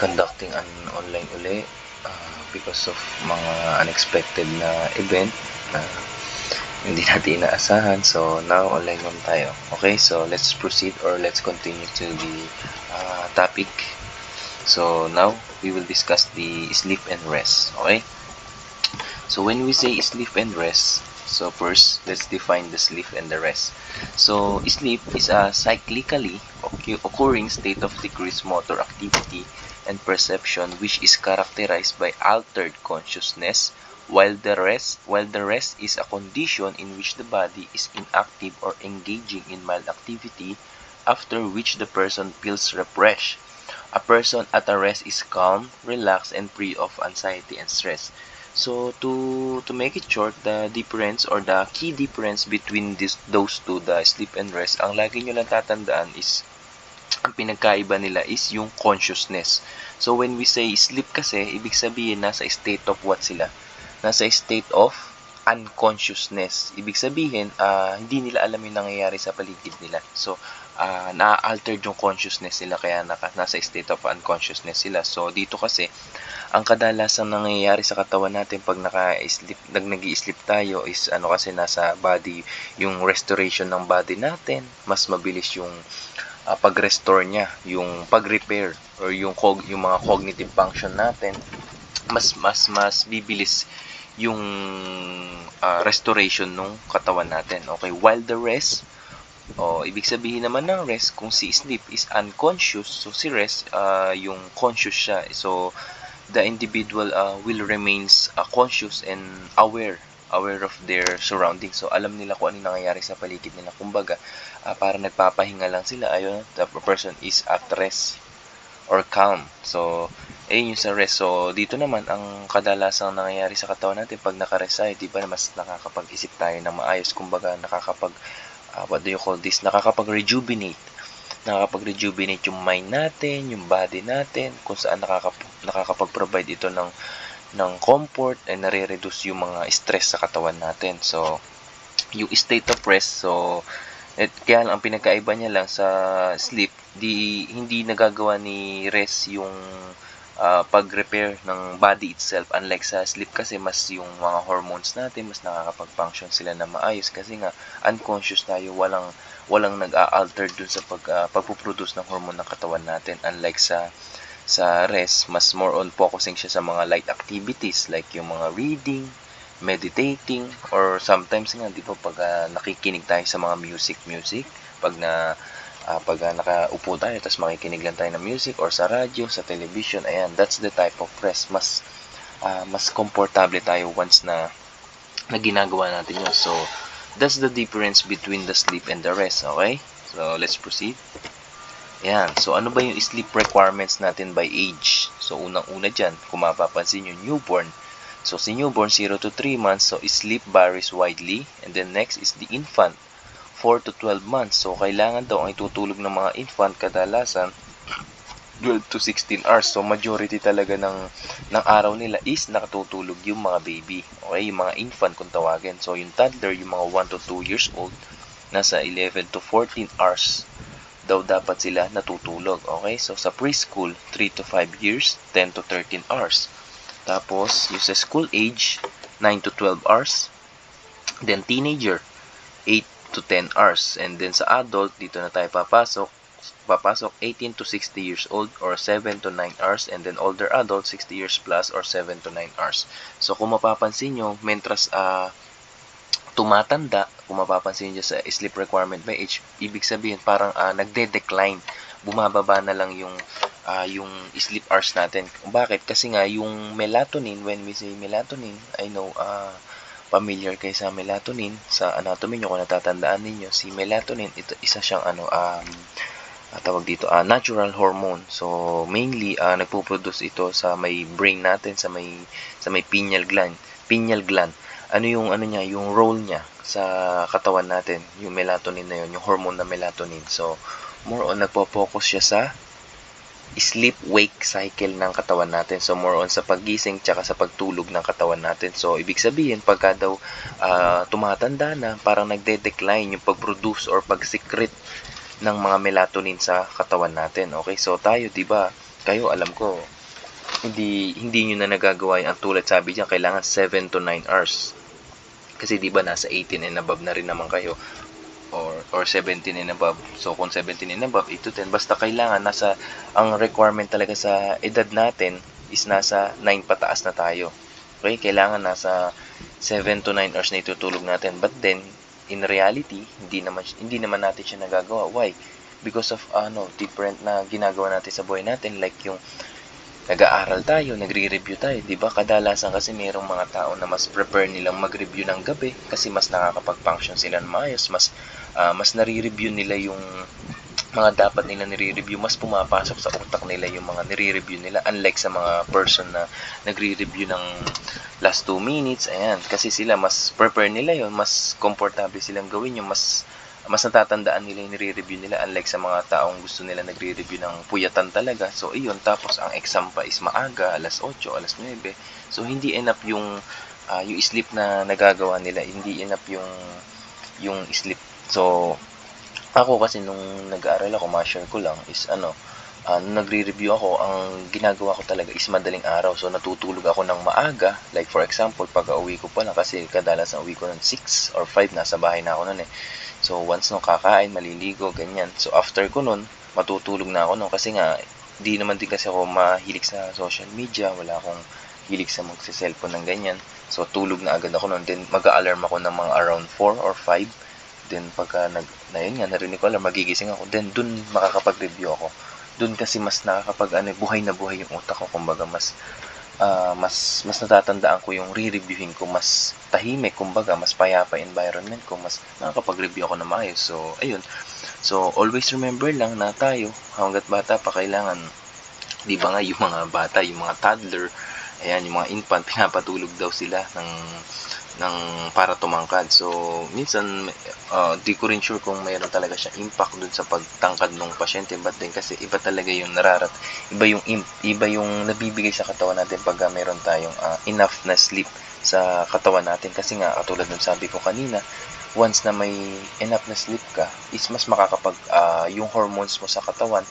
conducting an online uli because of mga unexpected na event na hindi natin inaasahan. So now online naman tayo. Okay, so let's proceed or let's continue to the topic. So now we will discuss the sleep and rest. Okay, so when we say sleep and rest, so first let's define the sleep and the rest. So sleep is a cyclically occurring state of decreased motor activity and perception which is characterized by altered consciousness, while the rest is a condition in which the body is inactive or engaging in mild activity, after which the person feels refreshed. A person at a rest is calm, relaxed, and free of anxiety and stress. So to make it short, the difference or the key difference between those two, the sleep and rest, ang lagi nyo lang tatandaan is ang pinagkaiba nila is yung consciousness. So when we say sleep kasi, ibig sabihin nasa state of what sila? Nasa state of unconsciousness. Ibig sabihin, hindi nila alam yung nangyayari sa paligid nila. So, na-altered yung consciousness nila kaya nasa state of unconsciousness sila. So, dito kasi, ang kadalasang nangyayari sa katawan natin pag nag-i-sleep tayo is kasi nasa body, yung restoration ng body natin, mas mabilis yung pag-restore niya, yung pag-repair or yung mga cognitive function natin, mas bibilis yung restoration ng katawan natin. Okay, while the rest, ibig sabihin naman ng rest, kung si sleep is unconscious, so si rest, yung conscious siya. So, the individual will remains conscious and aware of their surroundings. So, alam nila kung ano nangyayari sa paligid nila. Kumbaga, para nagpapahinga lang sila, ayun, the person is at rest or calm. So, ayun yung sa rest. So, dito naman, ang kadalasang nangyayari sa katawan natin pag naka-rest tayo, di ba, mas nakakapag-isip tayo ng maayos. Kumbaga, what do you call this? Nakakapag-rejuvenate yung mind natin, yung body natin, kung saan nakakapag-provide ito ng comfort and nare-reduce yung mga stress sa katawan natin. So, yung state of rest, so, kaya lang ang pinagkaiba niya lang sa sleep, hindi nagagawa ni rest yung pag-repair ng body itself. Unlike sa sleep kasi mas yung mga hormones natin, mas nakakapag-function sila na maayos kasi nga unconscious tayo, walang nag-a-alter dun sa pagpuproduce ng hormone ng katawan natin. Unlike sa rest, mas more on focusing siya sa mga light activities like yung mga reading, meditating, or sometimes nga, di ba, pag nakikinig tayo sa mga music, pag nakaupo tayo, tapos makikinig lang tayo ng music, or sa radyo, sa television, ayan, that's the type of rest. Mas komportable tayo once na ginagawa natin yun. So, that's the difference between the sleep and the rest, okay? So, let's proceed. Ayan, so ano ba yung sleep requirements natin by age? So, unang-una dyan, kung mapapansin nyo, newborn. So, si newborn, 0 to 3 months, so sleep varies widely. And then next is the infant, 4 to 12 months. So, kailangan daw ang itutulog ng mga infant kadalasan 12 to 16 hours. So, majority talaga ng araw nila is nakatutulog yung mga baby. Okay, yung mga infant kung tawagin. So, yung toddler, yung mga 1 to 2 years old, nasa 11 to 14 hours daw dapat sila natutulog. Okay, so sa preschool, 3 to 5 years, 10 to 13 hours. Tapos, yung sa school age, 9 to 12 hours. Then, teenager, 8 to 10 hours. And then, sa adult, dito na tayo papasok, 18 to 60 years old or 7 to 9 hours. And then, older adult, 60 years plus or 7 to 9 hours. So, kung mapapansin nyo, mentras tumatanda, kung mapapansin nyo sa sleep requirement by age, ibig sabihin, parang nagde-decline. Bumababa na lang yung sleep hours natin. Bakit? Kasi nga yung melatonin, when we say melatonin, I know familiar kayo sa melatonin, sa anatomy nyo kung natatandaan ninyo, si melatonin, ito isa siyang tawag dito, natural hormone. So mainly nagpo-produce ito sa may brain natin, sa may pineal gland. Ano yung niya, yung role niya sa katawan natin, yung melatonin na yun, yung hormone na melatonin. So more on nagpo-focus siya sa sleep-wake cycle ng katawan natin. So, more on sa paggising tsaka sa pagtulog ng katawan natin. So, ibig sabihin, pagka daw tumatanda na, parang nagde-decline yung pag-produce or pag-secrete ng mga melatonin sa katawan natin. Okay? So, tayo, di ba, kayo alam ko, hindi nyo na nagagawa yung ang tulad sabi diyan, kailangan 7 to 9 hours. Kasi di ba nasa 18 and above na rin naman kayo, or 17 and above. So kung 17 and above, 8 to 10, basta kailangan nasa, ang requirement talaga sa edad natin is nasa 9 pataas na tayo. Okay, kailangan nasa 7 to 9 hours na itutulog natin. But then in reality, hindi naman natin siya nagagawa. Why? Because of different na ginagawa natin sa buhay natin, like yung nag-aaral tayo, nagre-review tayo, 'di ba? Kadalasan kasi mayroong mga tao na mas prefer nilang mag-review ng gabi kasi mas nakakapag-function sila ng maayos, mas nare-review nila yung mga dapat nila nire-review, mas pumapasok sa utak nila yung mga nire-review nila, unlike sa mga person na nagre-review ng last 2 minutes. Ayan, kasi sila mas prefer nila yon, mas komportable silang gawin yung mas natatandaan nila yung nire-review nila, unlike sa mga taong gusto nila nagre-review ng puyatan talaga. So ayun, tapos ang exam pa is maaga, alas 8, alas 9. So hindi enough yung sleep na nagagawa nila, hindi enough yung sleep. So ako kasi nung nag-aaral ako, ma-share ko lang is nung nagre-review ako, ang ginagawa ko talaga is madaling araw. So natutulog ako ng maaga. Like for example, pag-uwi ko pa lang, kasi kadalasan uwi ko ng 6 or 5, nasa bahay na ako nun eh. So once nung kakain, maliligo, ganyan. So after ko nun, matutulog na ako nun kasi nga di naman din kasi ako mahilig sa social media, wala akong hilig sa magse-cellphone ng ganyan. So tulog na agad ako nun, then mag-a-alarm ako ng mga around 4 or 5. Then pagka yun nga, narinig ko alarm, magigising ako. Then dun makakapag-review ako. Dun kasi mas nakakapag buhay na buhay yung utak ko, kumbaga mas natatandaan ko yung re-reviewin ko, mas tahimik, kumbaga mas payapa environment ko, mas nakakapag-review ako na maayos. So ayun, so always remember lang na tayo hangga't bata pa, kailangan, di ba nga, yung mga bata, yung mga toddler, ayan, yung mga infant, pinapatulog daw sila ng para tumangkad. So minsan di ko rin sure kung mayroon talaga siya impact dun sa pagtangkad ng pasyente, but then kasi iba talaga yung iba yung nabibigay sa katawan natin pag meron tayong enough na sleep sa katawan natin. Kasi nga katulad ng sabi ko kanina, once na may enough na sleep ka is mas makakapag yung hormones mo sa katawan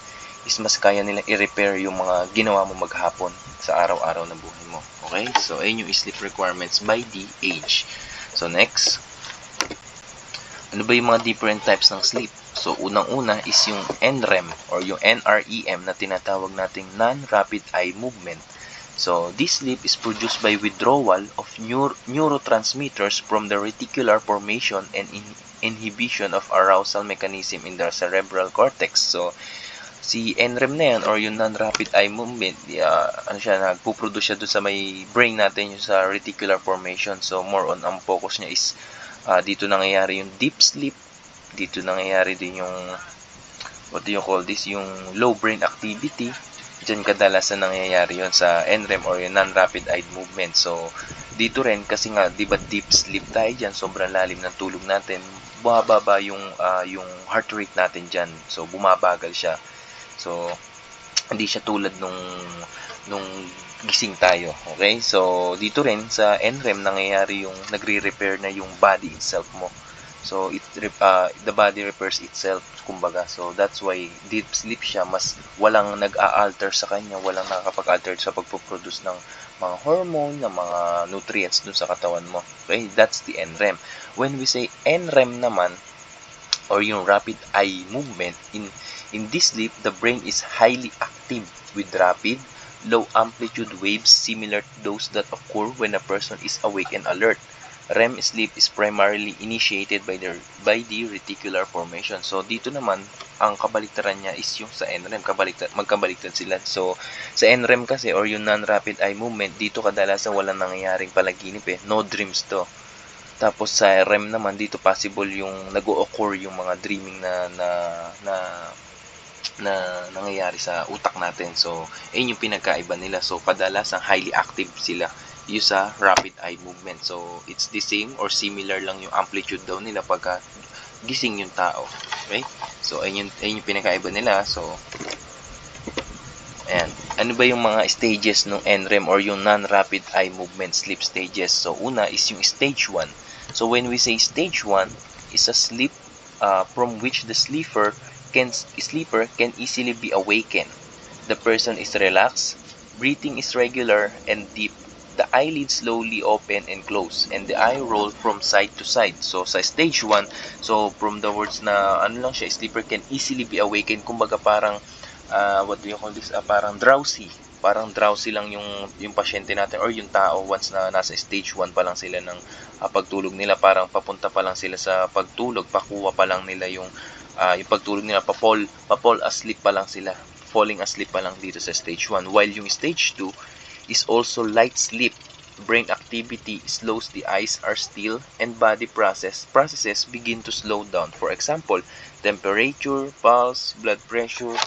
is mas kaya nilang i-repair yung mga ginawa mo maghapon sa araw-araw na buhay mo. Okay? So, ayun yung sleep requirements by the age. So, next, ano ba yung mga different types ng sleep? So, unang-una is yung NREM or yung NREM na tinatawag nating non-rapid eye movement. So, this sleep is produced by withdrawal of neurotransmitters from the reticular formation and inhibition of arousal mechanism in the cerebral cortex. So, si NREM na yan or yung non-rapid eye movement, nagpo-produce siya doon sa may brain natin, yung sa reticular formation. So, more on ang focus niya is dito nangyayari yung deep sleep, dito nangyayari din yung what do you call this, yung low brain activity. Diyan kadalasan nangyayari yon sa NREM or yung non-rapid eye movement. So dito rin kasi nga 'di ba deep sleep tayo diyan, sobrang lalim ng tulog natin, bumababa yung heart rate natin diyan. So bumabagal siya. So hindi siya tulad nung gising tayo. Okay? So dito rin sa NREM nangyayari yung nagre-repair na yung body itself mo. So the body repairs itself, kumbaga. So that's why deep sleep siya, mas walang nag-a-alter sa kanya, walang nakakapag-alter sa pagpo-produce ng mga hormone, ng mga nutrients dun sa katawan mo. Okay, that's the NREM. When we say NREM naman, or yung rapid eye movement, in this sleep the brain is highly active with rapid low amplitude waves similar to those that occur when a person is awake and alert. REM sleep is primarily initiated by the reticular formation. So dito naman ang kabaliktaran niya is yung sa NREM, magkabaliktad sila. So sa NREM kasi or yung non-rapid eye movement, dito kadalasan walang nangyayaring palaginip no dreams to. Tapos sa REM naman, dito possible yung nag-o-occur yung mga dreaming na na nangyayari sa utak natin. So ayun yung pinagkaiba nila. So kadalasan highly active sila yung sa rapid eye movement. So it's the same or similar lang yung amplitude daw nila pagka gising yung tao. Okay? So ayun yung pinagkaiba nila. So ayan. Ano ba yung mga stages ng NREM or yung non-rapid eye movement sleep stages? So una is yung stage 1. So when we say stage 1 is a sleep from which the sleeper can easily be awakened. the person is relaxed, breathing is regular and deep, the eyelids slowly open and close, and the eye roll from side to side. So sa stage 1, so from the words na ano lang siya, sleeper can easily be awakened. Kumbaga parang what do you call this? Parang drowsy. Parang drowsy lang yung pasyente natin or yung tao once na nasa stage 1 pa lang sila ng pagtulog nila. Parang papunta pa lang sila sa pagtulog, pakuha pa lang nila yung pagtulog nila, pa-fall asleep pa lang sila. Falling asleep pa lang dito sa stage 1. While yung stage 2 is also light sleep. Brain activity slows, the eyes are still, and body processes begin to slow down. For example, temperature, pulse, blood pressure,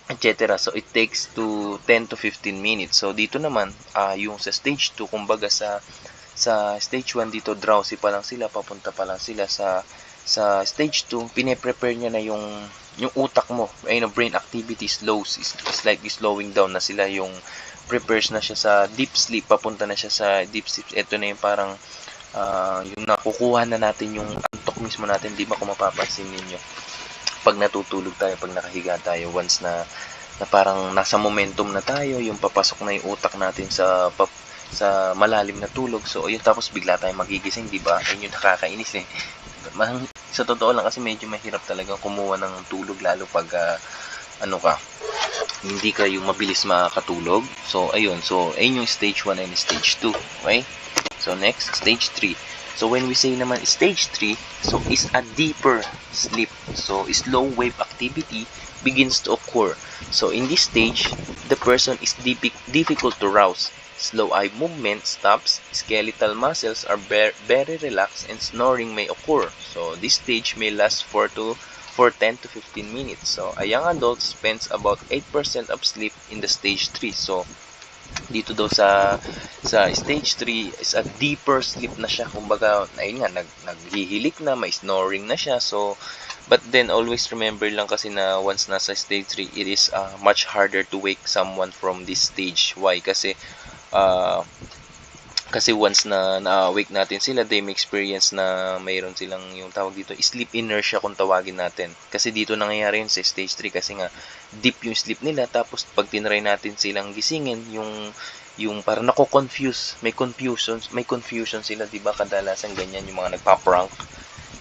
etc. So it takes to 10 to 15 minutes. So dito naman, yung sa stage 2, kumbaga sa stage 1 dito, drowsy pa lang sila, papunta pa lang sila sa stage 2, pine-prepare niya na yung utak mo, brain activity slows, is like slowing down na sila, yung prepares na siya sa deep sleep, papunta na siya sa deep sleep. Ito na yung parang yung nakukuha na natin yung antok mismo natin, di ba, kung mapapansin ninyo pag natutulog tayo, pag nakahiga tayo, once na parang nasa momentum na tayo, yung papasok na yung utak natin sa malalim na tulog. So ayun, tapos bigla tayong magigising, di ba? Ayun yung nakakainis eh. Sa totoo lang kasi medyo mahirap talaga kumuha ng tulog, lalo pag hindi ka yung mabilis makakatulog. So ayun, ayun yung stage 1 and stage 2. Okay? So next, stage 3. So when we say naman stage 3, so is a deeper sleep. So slow wave activity begins to occur. So in this stage, the person is difficult to rouse. Slow eye movement stops, skeletal muscles are very relaxed, and snoring may occur. So this stage may last for 10 to 15 minutes. So a young adult spends about 8% of sleep in the stage 3. So dito daw sa stage 3 is a deeper sleep na siya. Kumbaga, ayun nga, naghihilik na, may snoring na siya. So, but then always remember lang kasi na once nasa stage 3, it is much harder to wake someone from this stage. Why? Kasi once na na-awake natin sila, they may experience na mayroon silang yung tawag dito, sleep inertia kung tawagin natin. Kasi dito nangyayari yun sa stage 3 kasi nga deep yung sleep nila, tapos pag tinry natin silang gisingin, yung parang nako-confuse, may confusion sila, 'di ba? Kadalasan ganyan yung mga nagpa-prank,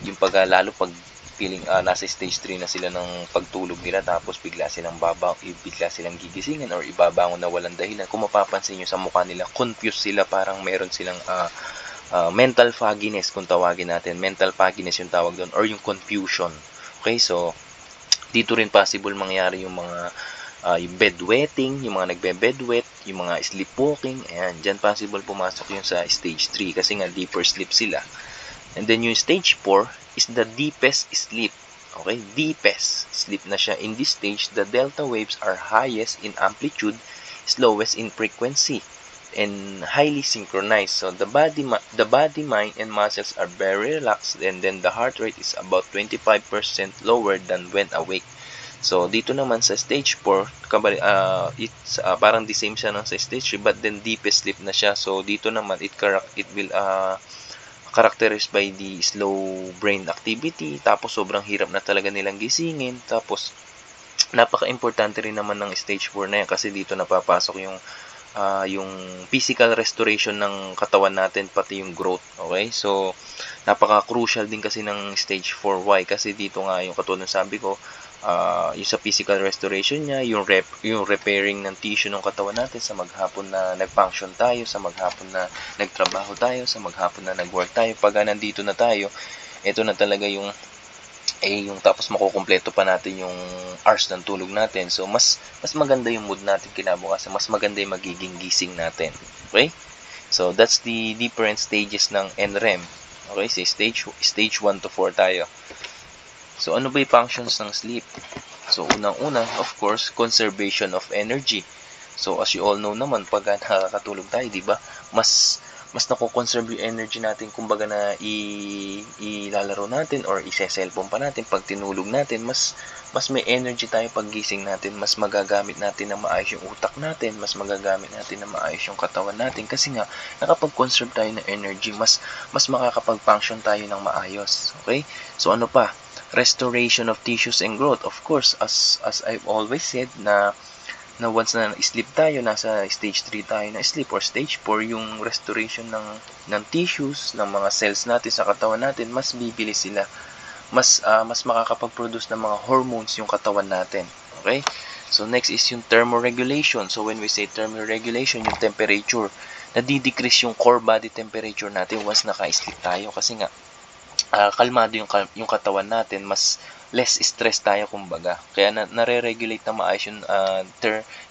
yung lalo pag feeling nasa stage 3 na sila ng pagtulog nila, tapos bigla silang gigisingin or ibabangon na walang dahilan. Kung mapapansin nyo sa mukha nila, confused sila, parang meron silang mental fogginess kung tawagin natin. Mental fogginess yung tawag doon, or yung confusion. Okay, so dito rin possible mangyari yung mga yung bedwetting, yung mga nagbe-bedwet, yung mga sleepwalking. Ayan, dyan possible pumasok yung sa stage 3 kasi nga deeper sleep sila. And then yung stage 4 is the deepest sleep. Okay, deepest sleep na siya. In this stage, the delta waves are highest in amplitude, slowest in frequency, and highly synchronized. So the body, mind, and muscles are very relaxed, and then the heart rate is about 25% lower than when awake. So dito naman sa stage 4, it's parang the same siya ng sa stage 3, but then deepest sleep na siya. So dito naman it will characterized by the slow brain activity, tapos sobrang hirap na talaga nilang gisingin, tapos napaka-importante rin naman ng stage 4 na yan kasi dito napapasok yung physical restoration ng katawan natin, pati yung growth. Okay, so napaka-crucial din kasi ng stage 4. Why? Kasi dito nga yung katulad ng sabi ko, yung sa physical restoration niya, yung repairing ng tissue ng katawan natin sa maghapon na nag-function tayo, sa maghapon na nagtrabaho tayo, sa maghapon na nag-work tayo. Pag nandito na tayo, ito na talaga yung tapos makukumpleto pa natin yung hours ng tulog natin. So mas maganda yung mood natin kinabukasan, mas maganda yung magiging gising natin. Okay? So that's the different stages ng NREM. Okay, so stage 1 to 4 tayo. So ano ba yung functions ng sleep? So unang-una, of course, conservation of energy. So as you all know naman, pag nakakatulog tayo, di ba? Mas nako-conserve yung energy natin, kumbaga na ilalaro natin or i-cellphone pa natin. Pag tinulog natin, mas may energy tayo pag gising natin, mas magagamit natin na maayos yung utak natin, mas magagamit natin na maayos yung katawan natin, kasi nga nakapag-conserve tayo ng energy, mas makakapag-function tayo ng maayos. Okay? So ano pa? restoration of tissues and growth. Of course, as I've always said na once na sleep tayo, nasa stage 3 tayo na sleep or stage 4, yung restoration ng tissues, ng mga cells natin sa katawan natin, mas bibilis sila. Mas makakapag-produce ng mga hormones yung katawan natin. Okay? So next is yung thermoregulation. So when we say thermoregulation, yung temperature, nadidecrease yung core body temperature natin once naka-sleep tayo kasi nga kalmado yung katawan natin, mas less stress tayo kumbaga. Kaya nare-regulate na maayos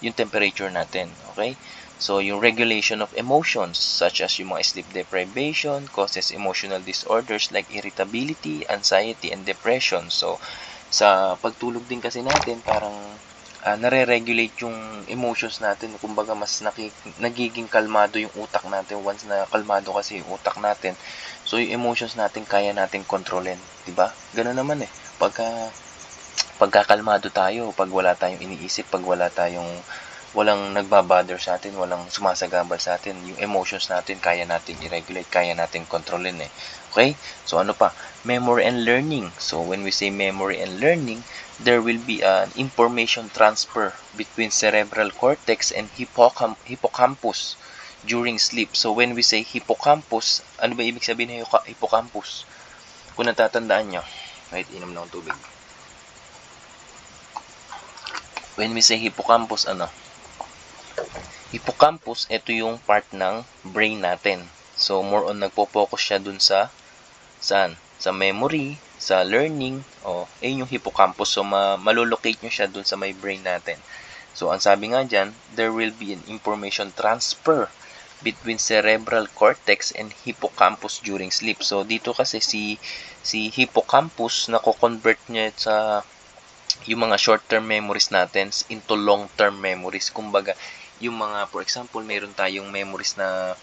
yung temperature natin. Okay? So, yung regulation of emotions such as yung mga sleep deprivation causes emotional disorders like irritability, anxiety, and depression. So, sa pagtulog din kasi natin, parang nare-regulate yung emotions natin. Kumbaga, mas nagiging kalmado yung utak natin. Once na kalmado kasi yung utak natin, so yung emotions natin kaya natin kontrolin. Diba? Ganun naman eh. Pagkakalmado tayo, pag wala tayong iniisip, pag walang nagbabother sa atin, walang sumasagabal sa atin, yung emotions natin kaya natin i-regulate, kaya natin kontrolin eh. Okay? So ano pa? Memory and learning. So when we say memory and learning, there will be an information transfer between cerebral cortex and hippocampus during sleep. So when we say hippocampus, ano ba ibig sabihin ng hippocampus? Kung natatandaan nyo, wait, inom na akong tubig. When we say hippocampus, ano? Hippocampus, ito yung part ng brain natin. So, more on nagpo-focus siya dun sa saan? Sa memory, sa learning, ayun yung hippocampus. So, malolocate nyo siya dun sa may brain natin. So, ang sabi nga dyan, there will be an information transfer between cerebral cortex and hippocampus during sleep. So, dito kasi si hippocampus, nako-convert niya sa yung mga short-term memories natin into long-term memories. Kumbaga, yung mga, for example, meron tayong memories na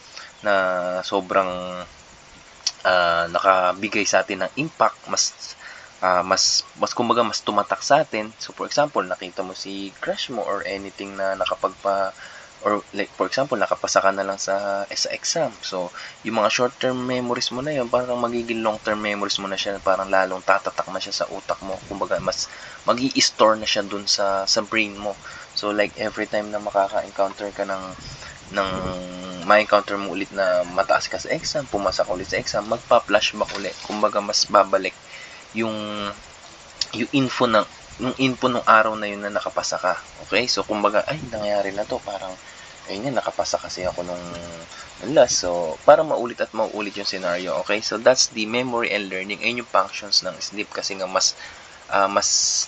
sobrang nakabigay sa atin ng impact, mas kumbaga mas tumatak sa atin. So for example, nakita mo si crush mo or anything na or like for example, nakapasa ka na lang sa exam. So yung mga short term memories mo na yun, parang magiging long term memories mo na siya, parang lalong tatatak na siya sa utak mo. Kumbaga mas magi-store na siya dun sa brain mo. So like every time na makaka-encounter ka ng ma-encounter mo ulit na mataas ka sa exam, pumasa ka ulit sa exam, magpa-flashback ulit. Kumbaga mas babalik yung info ng araw na yun na nakapasa ka. Okay? So kumbaga, ay nangyari na to, parang ayun yan, nakapasa kasi ako nung last. So para maulit at maulit yung scenario. Okay? So that's the memory and learning. Ayun yung functions ng sleep kasi nga mas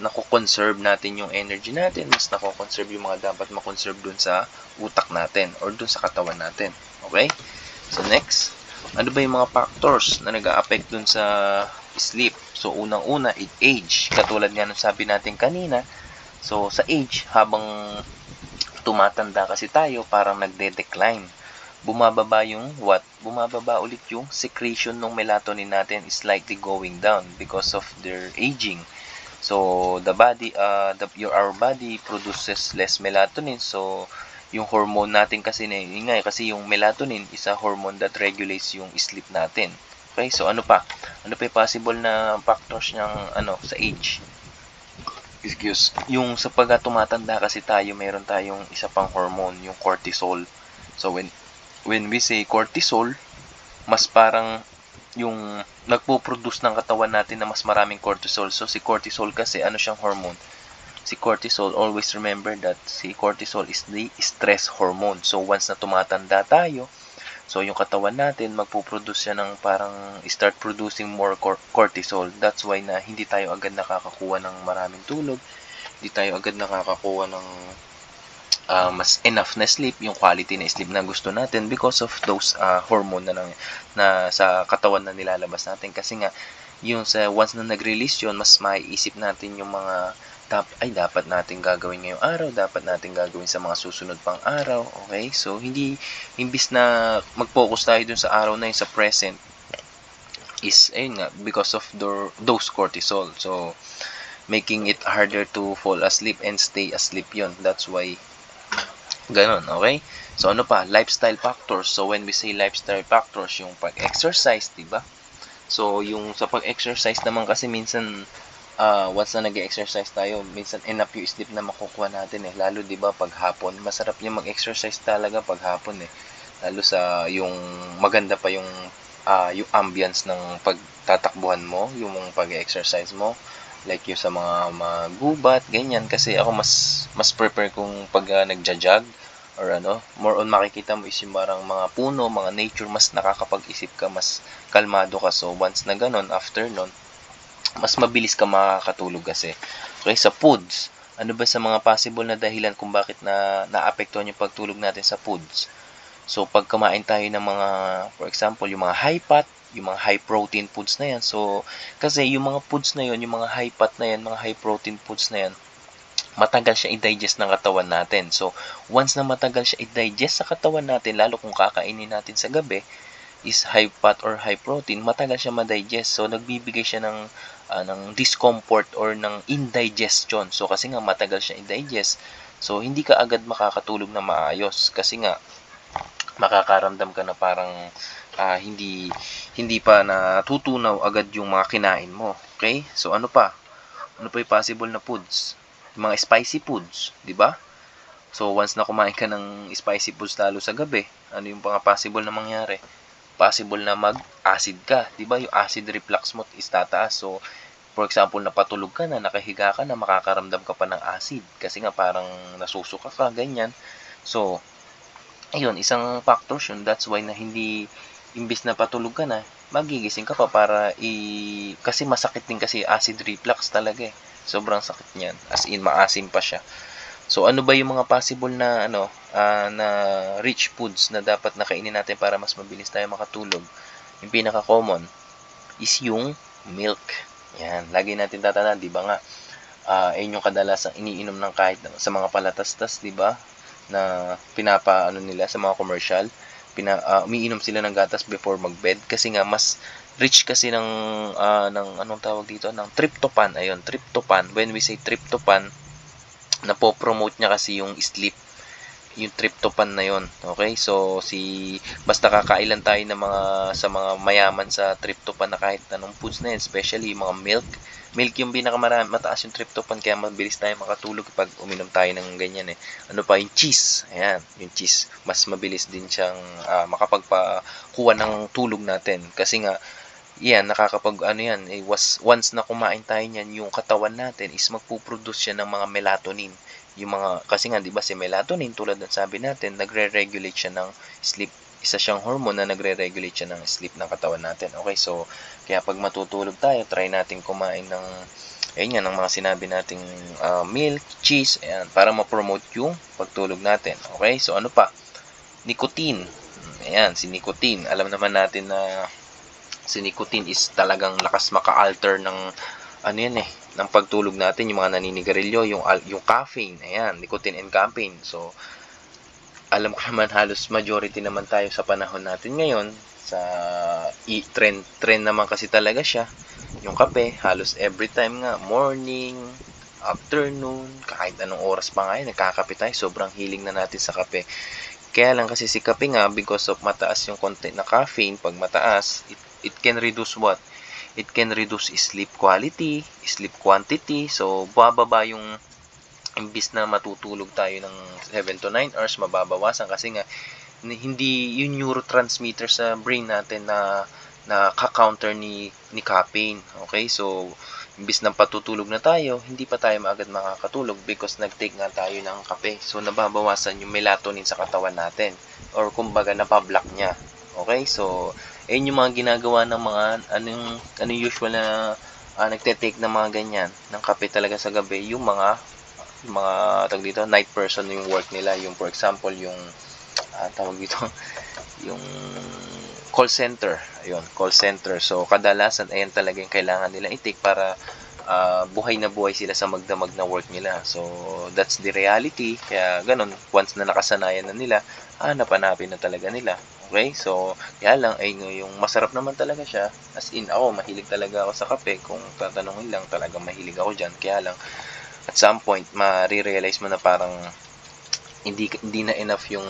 nako-conserve natin yung energy natin, mas nako-conserve yung mga dapat ma-conserve dun sa utak natin or dun sa katawan natin. Okay? So next, ano ba yung mga factors na nag-a-affect dun sa sleep? So unang-una, age. Katulad nga ng sabi natin kanina, so sa age, habang tumatanda kasi tayo, parang nagde-decline. Bumababa ulit yung secretion ng melatonin natin is likely going down because of their aging. So the body our body produces less melatonin. So yung hormone natin kasi kasi yung melatonin is a hormone that regulates yung sleep natin. Okay? So ano pa? Ano pa yung possible na factors ng sa age? Yung sa pagka tumatanda kasi tayo, meron tayong isa pang hormone, yung cortisol. So when we say cortisol, mas parang yung nagpo-produce ng katawan natin na mas maraming cortisol. So si cortisol kasi ano siyang hormone? Si cortisol, always remember that si cortisol is the stress hormone. So once na tumatanda tayo, so yung katawan natin magpo-produce siya ng parang start producing more cortisol. That's why na hindi tayo agad nakakakuha ng maraming tulog. Hindi tayo agad nakakakuha ng mas enough na sleep, yung quality na sleep na gusto natin because of those hormone na sa katawan na nilalabas natin. Kasi nga, yung once na nag-release yun, mas maiisip natin yung mga dapat natin gagawin ngayong araw, dapat natin gagawin sa mga susunod pang araw. Okay? So, imbis na mag-focus tayo dun sa araw na yun, sa present, is, ayun nga, because of those cortisol. So, making it harder to fall asleep and stay asleep yun. That's why ganon, okay? So, ano pa? Lifestyle factors. So, when we say lifestyle factors, yung pag-exercise, diba? So, yung sa pag-exercise naman kasi minsan, once na nag-exercise tayo, minsan enough yung sleep na makukuha natin eh. Lalo 'di ba pag hapon, masarap yung mag-exercise talaga pag hapon eh. Lalo sa yung maganda pa yung ambience ng pagtatakbuhan mo, yung pag-exercise mo. Like yung sa mga magubat, ganyan. Kasi ako mas prefer kung pag nagja-jog or ano, more on makikita mo is yung parang mga puno, mga nature, mas nakakapag-isip ka, mas kalmado ka. So once na ganun, after nun, mas mabilis ka makakatulog kasi. Okay, sa foods, ano ba sa mga possible na dahilan kung bakit naapektuhan yung pagtulog natin sa foods? So, pag kumain tayo ng mga, for example, yung mga high fat, yung mga high protein foods na yan. So, kasi yung mga foods na yon, yung mga high fat na yan, mga high protein foods na yan, matagal siya i-digest ng katawan natin. So, once na matagal siya i-digest sa katawan natin, lalo kung kakainin natin sa gabi, is high fat or high protein, matagal siya ma-digest. So, nagbibigay siya ng discomfort or ng indigestion. So, kasi nga matagal siya i-digest, so hindi ka agad makakatulog na maayos. Kasi nga, makakaramdam ka na parang hindi hindi pa natutunaw agad yung mga kinain mo. Okay? So, ano pa? Ano pa yung possible na foods? Yung mga spicy foods, di ba? So, once na kumain ka ng spicy foods lalo sa gabi, ano yung mga possible na mangyari? Possible na mag-acid ka. Di ba? Yung acid reflux mo is tataas. So, for example, napatulog ka na, nakahiga ka na, makakaramdam ka pa ng acid. Kasi nga parang nasusuka ka, ganyan. So, ayun, isang factors yun. That's why na hindi, imbis na patulog ka na, magigising ka pa para kasi masakit din kasi acid reflux talaga eh. Sobrang sakit niyan. As in, maasim pa siya. So, ano ba yung mga possible na, na rich foods na dapat na kainin natin para mas mabilis tayo makatulog? Yung pinaka-common is yung milk. Yan. Lagi natin tatandaan, di ba nga, ayun yung kadalasang iniinom ng kahit sa mga palatastas, di ba? Na pinapaano nila sa mga commercial, umiinom sila ng gatas before magbed kasi nga mas rich kasi ng anong tawag dito, ng tryptophan. Ayun, tryptophan. When we say tryptophan, napo-promote niya kasi yung sleep, yung tryptophan na yon. Okay? So basta kakailan tayo ng mga sa mga mayaman sa tryptophan na kahit anong foods na yan, especially yung mga milk yung pinakamarami, mataas yung tryptophan kaya mabilis tayo makatulog pag uminom tayo ng ganyan eh. Ano pa yung cheese? Ayan, yung cheese mas mabilis din siyang makapagpakuha ng tulog natin kasi nga yan, nakakapag ano yan, once na kumain tayo niyan, yung katawan natin is magpo-produce siya ng mga melatonin. Yung mga, kasi nga, di ba si melatonin, tulad ng sabi natin, nagre-regulate siya ng sleep. Isa siyang hormone na nagre-regulate siya ng sleep ng katawan natin. Okay, so, kaya pag matutulog tayo, try natin kumain ng, ayun yan, ng mga sinabi nating milk, cheese, ayan, para ma-promote yung pagtulog natin. Okay, so ano pa? Nicotine. Ayan, si nicotine. Alam naman natin na si nicotine is talagang lakas maka-alter ng ano yan eh, ng pagtulog natin, yung mga naninigarilyo, yung caffeine, ayan, nicotine and caffeine. So, alam ko naman halos majority naman tayo sa panahon natin ngayon sa trend naman kasi talaga siya. Yung kape, halos every time nga, morning, afternoon, kahit anong oras pa nga yun, nagkakape tayo. Sobrang hiling na natin sa kape. Kaya lang kasi si kape nga, because of mataas yung content na caffeine, pag mataas, it can reduce what? It can reduce sleep quality, sleep quantity. So, bababa yung imbis na matutulog tayo ng 7 to 9 hours, mababawasan kasi nga hindi yung neurotransmitter sa brain natin na ka-counter ni caffeine. Okay? So, imbis na patutulog na tayo, hindi pa tayo agad makakatulog because nag-take nga tayo ng kape. So, nababawasan yung melatonin sa katawan natin or kumbaga napablock niya. Okay? So, ayun yung mga ginagawa ng mga anong usual na nagte-take ng mga ganyan ng kape talaga sa gabi, yung mga tawag dito, night person yung work nila, yung for example, yung tawag dito, yung call center. Ayun, call center. So, kadalasan, ayan talaga yung kailangan nila i-take para buhay na buhay sila sa magdamag na work nila. So, that's the reality. Kaya, ganun, once na nakasanayan na nila, hanap-hanapin na talaga nila. Okay? So, kaya lang, ay yung masarap naman talaga siya. As in, ako, mahilig talaga ako sa kape. Kung tatanungin lang, talagang mahilig ako dyan. Kaya lang, at some point, ma-realize mo na parang hindi na enough yung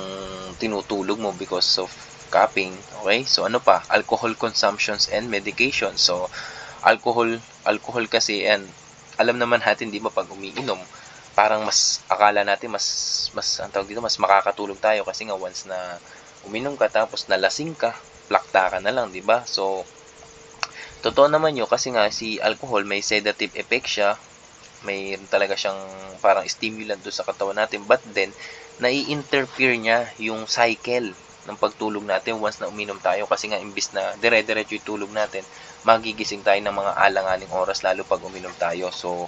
tinutulog mo because of caffeine, okay? So ano pa? Alcohol consumptions and medication. So alcohol kasi, and alam naman natin, di ba, pag umiinom, parang mas akala natin ang tawag dito, mas makakatulog tayo kasi nga once na uminom ka tapos nalasing ka, plakta ka na lang, di ba? So totoo naman yun kasi nga si alcohol may sedative effect siya, may talaga siyang parang stimulant doon sa katawan natin, but then nai-interfere niya yung cycle ng pagtulog natin once na uminom tayo, kasi nga imbis na dire-diretso yung tulog natin, magigising tayo ng mga alanganing oras lalo pag uminom tayo. So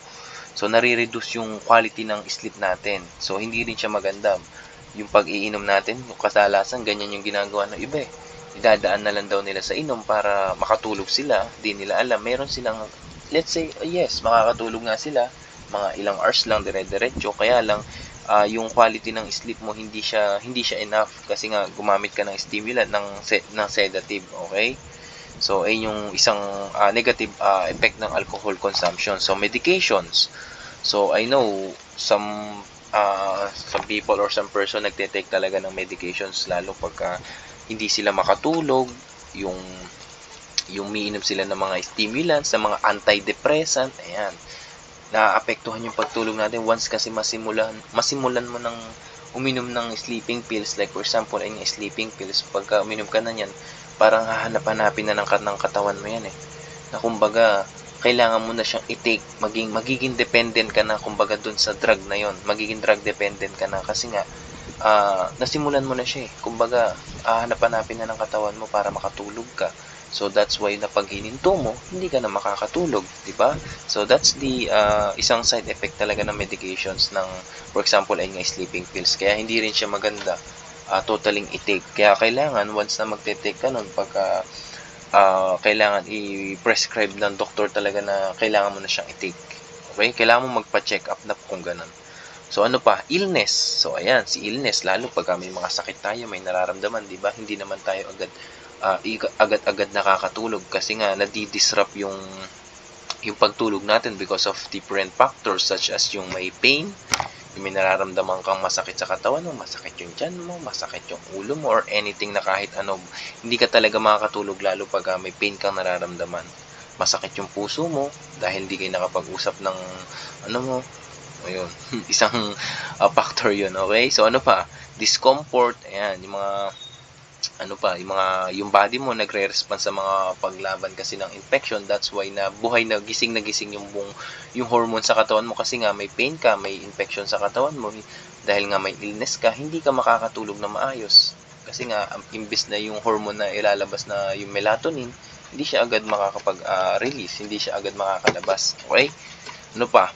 nare-reduce yung quality ng sleep natin. So hindi rin siya maganda yung pag-iinom natin. Yung kasalasan ganyan yung ginagawa ng iba, idadaan na lang daw nila sa inom para makatulog sila. Di nila alam, meron silang, let's say, yes, makakatulog nga sila, mga ilang hours lang dire-diretso, kaya lang yung quality ng sleep mo hindi siya enough kasi nga gumamit ka ng stimulant, ng sedative, okay? So ay yung isang negative effect ng alcohol consumption. So medications, so I know some people or some person nagte-take talaga ng medications lalo pagka hindi sila makatulog, yung umiinom sila ng mga stimulants, ng mga antidepressant, ayan, naapektuhan yung pagtulog natin once kasi masimulan mo ng uminom ng sleeping pills. Like for example, ay yung sleeping pills, pagka uminom ka na yan, parang hahanap-hanapin na ng katawan mo yan, na kumbaga kailangan mo na siyang i-take, magiging dependent ka na kumbaga dun sa drug na yon, magiging drug dependent ka na kasi nga nasimulan mo na siya, kumbaga hahanap-hanapin na ng katawan mo para makatulog ka. So that's why na pag hininto mo, hindi ka na makakatulog, di ba? So that's the isang side effect talaga ng medications ng, for example, ay nga sleeping pills. Kaya hindi rin siya maganda totaling i-take. Kaya kailangan once na magte-take ka nun, pagka kailangan i-prescribe ng doktor talaga na kailangan mo na siyang i-take. Okay? Kailangan mo magpa-check up na kung ganun. So ano pa? Illness. So ayan, si illness, lalo pag may mga sakit tayo, may nararamdaman, di ba? Hindi naman tayo agad-agad nakakatulog kasi nga nadi-disrupt yung pagtulog natin because of different factors such as yung may pain, yung may nararamdaman kang masakit sa katawan mo, masakit yung tiyan mo, masakit yung ulo mo, or anything na kahit ano, hindi ka talaga makakatulog lalo pag may pain kang nararamdaman. Masakit yung puso mo dahil hindi kayo nakapag-usap ng ano mo, ayun, isang factor yun, okay? So ano pa? Discomfort, ayan, yung mga yung body mo nagre-respond sa mga paglaban kasi ng infection. That's why na buhay na gising yung hormone sa katawan mo kasi nga may pain ka, may infection sa katawan mo, dahil nga may illness ka, hindi ka makakatulog na maayos kasi nga imbis na yung hormone na ilalabas na yung melatonin, hindi siya agad makakapag-release, hindi siya agad makakalabas, okay? Ano pa?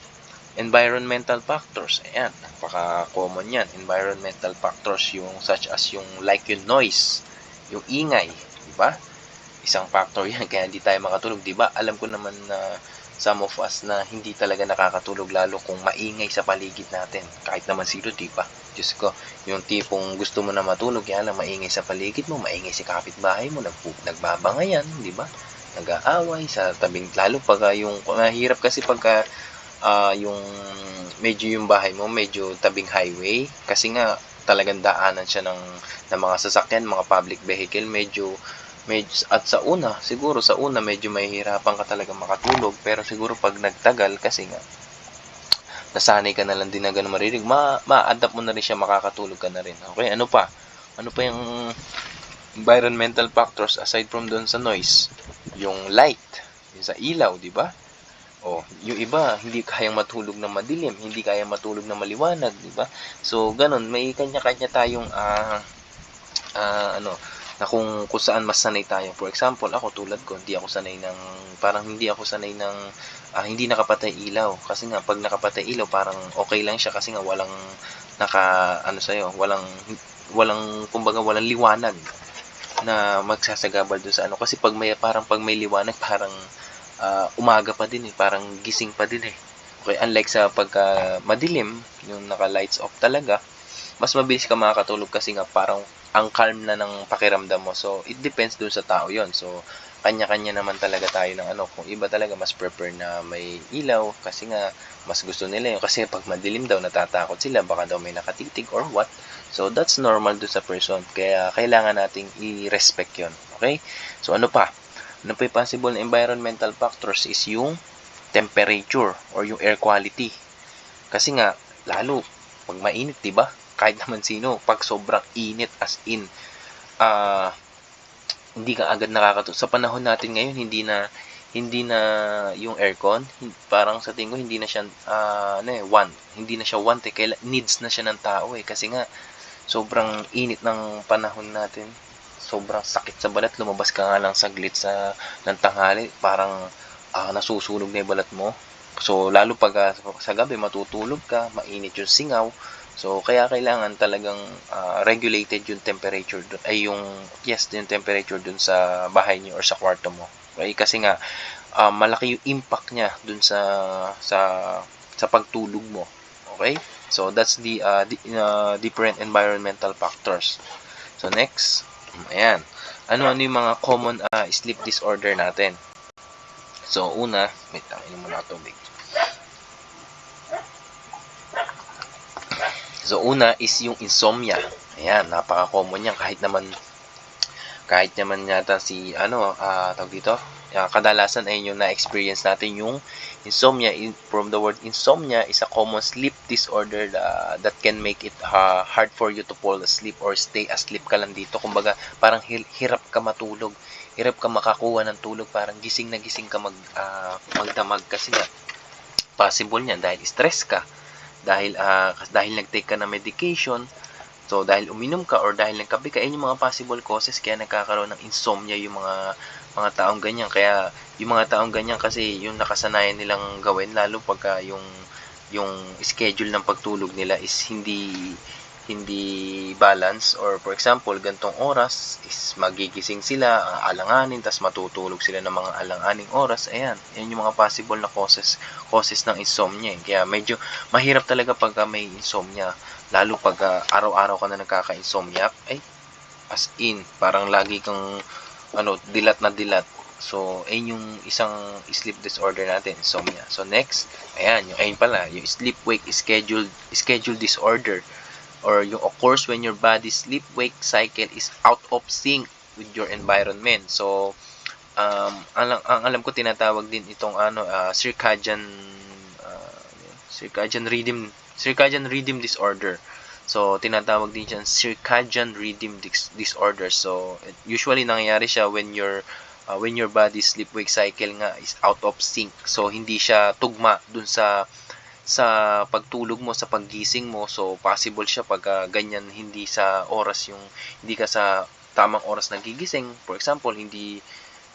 Environmental factors, ayan, napaka-common yan. Environmental factors, yung such as yung like yung noise, yung ingay, di ba? Isang factor yan kaya hindi tayo makatulog, di ba? Alam ko naman na some of us na hindi talaga nakakatulog lalo kung maingay sa paligid natin. Kahit naman sino, di ba? Diyos ko, yung tipong gusto mo na matulog, yan lang maingay sa paligid mo, maingay si kapitbahay mo, nagbabangayan, di ba? Nag-aaway sa tabing, lalo pag yung mahirap kasi pagka yung medyo yung bahay mo medyo tabing highway kasi nga talagang daanan siya ng mga sasakyan, mga public vehicle, medyo at sa una medyo mahihirapan ka talaga makatulog, pero siguro pag nagtagal kasi nga nasanay ka na lang din na ganun marinig, ma-adapt mo na rin siya, makakatulog ka na rin. Okay, ano pa yung environmental factors aside from doon sa noise? Yung light, yung sa ilaw, di ba? Oh, yung iba hindi kayang matulog na madilim, hindi kayang matulog na maliwanag, di ba? So, ganun, may kanya-kanya tayong ano, na kung saan mas sanay tayo. For example, ako tulad ko, hindi ako sanay ng hindi nakapatay ilaw. Kasi nga pag nakapatay ilaw, parang okay lang siya kasi nga walang walang kumbaga walang liwanag na magsasagabal doon sa ano. Kasi pag may liwanag, parang umaga pa din parang gising pa din Okay, unlike sa pagka madilim, yung naka-lights off talaga, mas mabilis ka makakatulog kasi nga parang ang calm na ng pakiramdam mo. So, it depends dun sa tao yon. So, kanya-kanya naman talaga tayo ng ano. Kung iba talaga mas prefer na may ilaw kasi nga mas gusto nila yun. Kasi pag madilim daw, natatakot sila. Baka daw may nakatitig or what. So, that's normal do sa person. Kaya, kailangan nating i-respect yon. Okay? So, ano pa? Ano pa yung possible na environmental factors is yung temperature or yung air quality. Kasi nga, lalo, pag mainit, diba? Kahit naman sino, pag sobrang init as in, ah, hindi ka agad nakakatulog. Sa panahon natin ngayon, hindi na yung aircon, parang sa tingin ko hindi na siya want. Hindi na siya want eh. Needs na siya ng tao eh kasi nga sobrang init ng panahon natin. Sobrang sakit sa balat. Lumabas ka nga lang saglit ng tanghali, parang nasusunog na yung balat mo. So lalo pag sa gabi matutulog ka, mainit yung singaw. So, kaya kailangan talagang regulated yung temperature dun, ay yung temperature dun sa bahay niyo or sa kwarto mo. Okay? Kasi nga malaki yung impact niya dun sa pagtulog mo. Okay? So, that's the different environmental factors. So, next, ayan. Ano-ano yung mga common sleep disorder natin? So, una, wait lang, inom muna tubig. So, una is yung insomnia. Ayan, napaka-common yan kahit naman yata si tawag dito, kadalasan ay yung na-experience natin yung insomnia. From the word insomnia is a common sleep disorder that can make it hard for you to fall asleep or stay asleep ka lang dito. Kumbaga, parang hirap ka matulog. Hirap ka makakuha ng tulog. Parang gising na gising ka magdamag kasi nga possible niyan dahil stress ka. Dahil nag-take ka ng medication, so dahil uminom ka or dahil nagkape ka, yun yung mga possible causes kaya nagkakaroon ng insomnia yung mga taong ganyan. Kaya yung mga taong ganyan kasi yung nakasanayan nilang gawin, lalo pagka yung schedule ng pagtulog nila is hindi balance, or for example gantong oras is magigising sila, alanganin, tas matutulog sila ng mga alanganing oras. Ayan, yan yung mga possible na causes ng insomnia. Kaya medyo mahirap talaga pagka may insomnia, lalo pag araw-araw ka na nagkaka-insomnia, ay as in parang lagi kang dilat na dilat. So, ayun yung isang sleep disorder natin, insomnia. So, next, ayun pala, yung sleep-wake schedule disorder, or yung occurs when your body's sleep-wake cycle is out of sync with your environment. So, ang alam ko tinatawag din itong circadian circadian rhythm disorder. So, tinatawag din siya circadian rhythm disorder. So, usually nangyayari siya when your body's sleep-wake cycle nga is out of sync. So, hindi siya tugma dun sa pagtulog mo, sa paggising mo. So, possible siya pag ganyan, hindi ka sa tamang oras nagigising. For example, hindi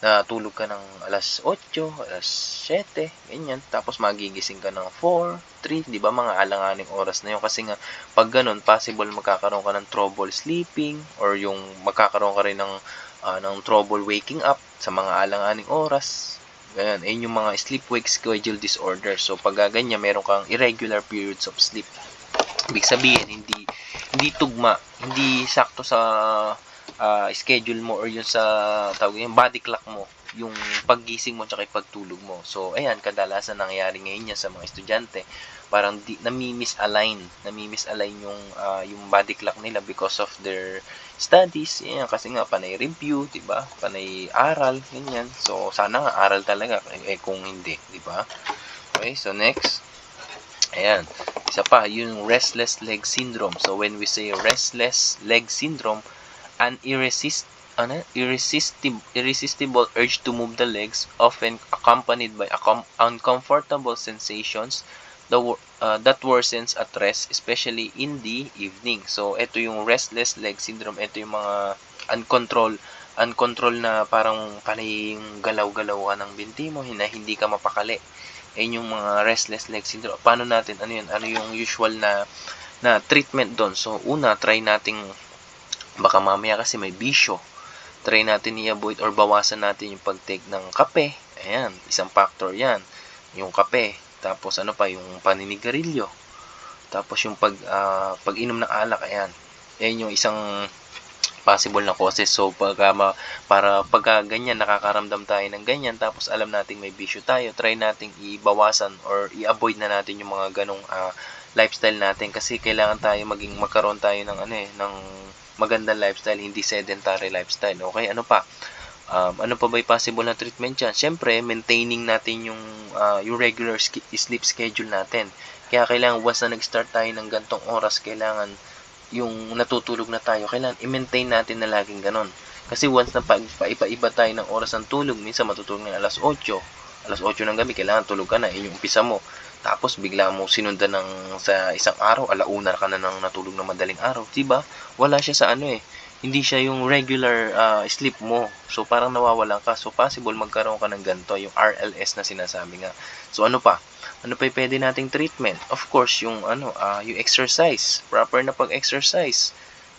natulog ka ng alas 8, alas 7, ganyan. Tapos magigising ka ng 4, 3, di ba? Mga alanganing oras na yun. Kasi nga, pag ganun, possible magkakaroon ka ng trouble sleeping, or yung magkakaroon ka rin ng trouble waking up sa mga alanganing oras. Ganyan, ayun yung mga sleep-wake schedule disorder. So, pag ganyan, meron kang irregular periods of sleep. Ibig sabihin, hindi tugma, hindi sakto sa schedule mo, or yung yung body clock mo, yung paggising mo tsaka yung pagtulog mo. So, ayan, kadalasan nangyayari ngayon yan sa mga estudyante. Parang nami-misalign yung body clock nila because of their studies. Yan, kasi nga panay review, 'di ba? Panay aral, ganyan. So, sana nga aral talaga kung hindi, 'di ba? Okay, so next. Ayan. Isa pa, yung restless leg syndrome. So, when we say restless leg syndrome, an irresistible urge to move the legs, often accompanied by uncomfortable sensations that worsens at rest, especially in the evening. So, ito yung restless leg syndrome. Ito yung mga uncontrol na parang panay yung galaw-galaw ka ng binti mo, hindi ka mapakali. Ayun yung mga restless leg syndrome. Paano natin, ano yung usual na treatment doon? So, una, try nating, baka mamaya kasi may bisyo, try natin i-avoid or bawasan natin yung pag-take ng kape. Ayan, isang factor yan, yung kape. Tapos yung paninigarilyo. Tapos yung pag-inom ng alak. Ayan, yung isang possible na causes. So, pagka ganyan, nakakaramdam tayo ng ganyan, tapos alam nating may bisyo tayo, try nating ibawasan or i-avoid na natin yung mga ganong lifestyle natin, kasi kailangan tayo magkaroon tayo ng ng magandang lifestyle, hindi sedentary lifestyle. Okay, ano pa? Ano pa ba yung possible na treatment dyan? Siyempre, maintaining natin yung regular sleep schedule natin. Kaya kailangan once na nag-start tayo ng gantong oras, kailangan yung natutulog na tayo, kailangan i-maintain natin na laging ganon. Kasi once na paiba-iba tayo ng oras ng tulog, minsan matutulog na alas 8 ng gabi, kailangan tulog ka na, yun yung umpisa mo. Tapos bigla mo sinundan sa isang araw, alauna ka na ng natulog na madaling araw. Diba? Wala siya sa hindi siya yung regular sleep mo. So parang nawawalan ka. So possible magkaroon ka ng ganito, yung RLS na sinasabi nga. So ano pa? Ano pa yung pwede nating treatment? Of course, yung yung exercise. Proper na pag-exercise.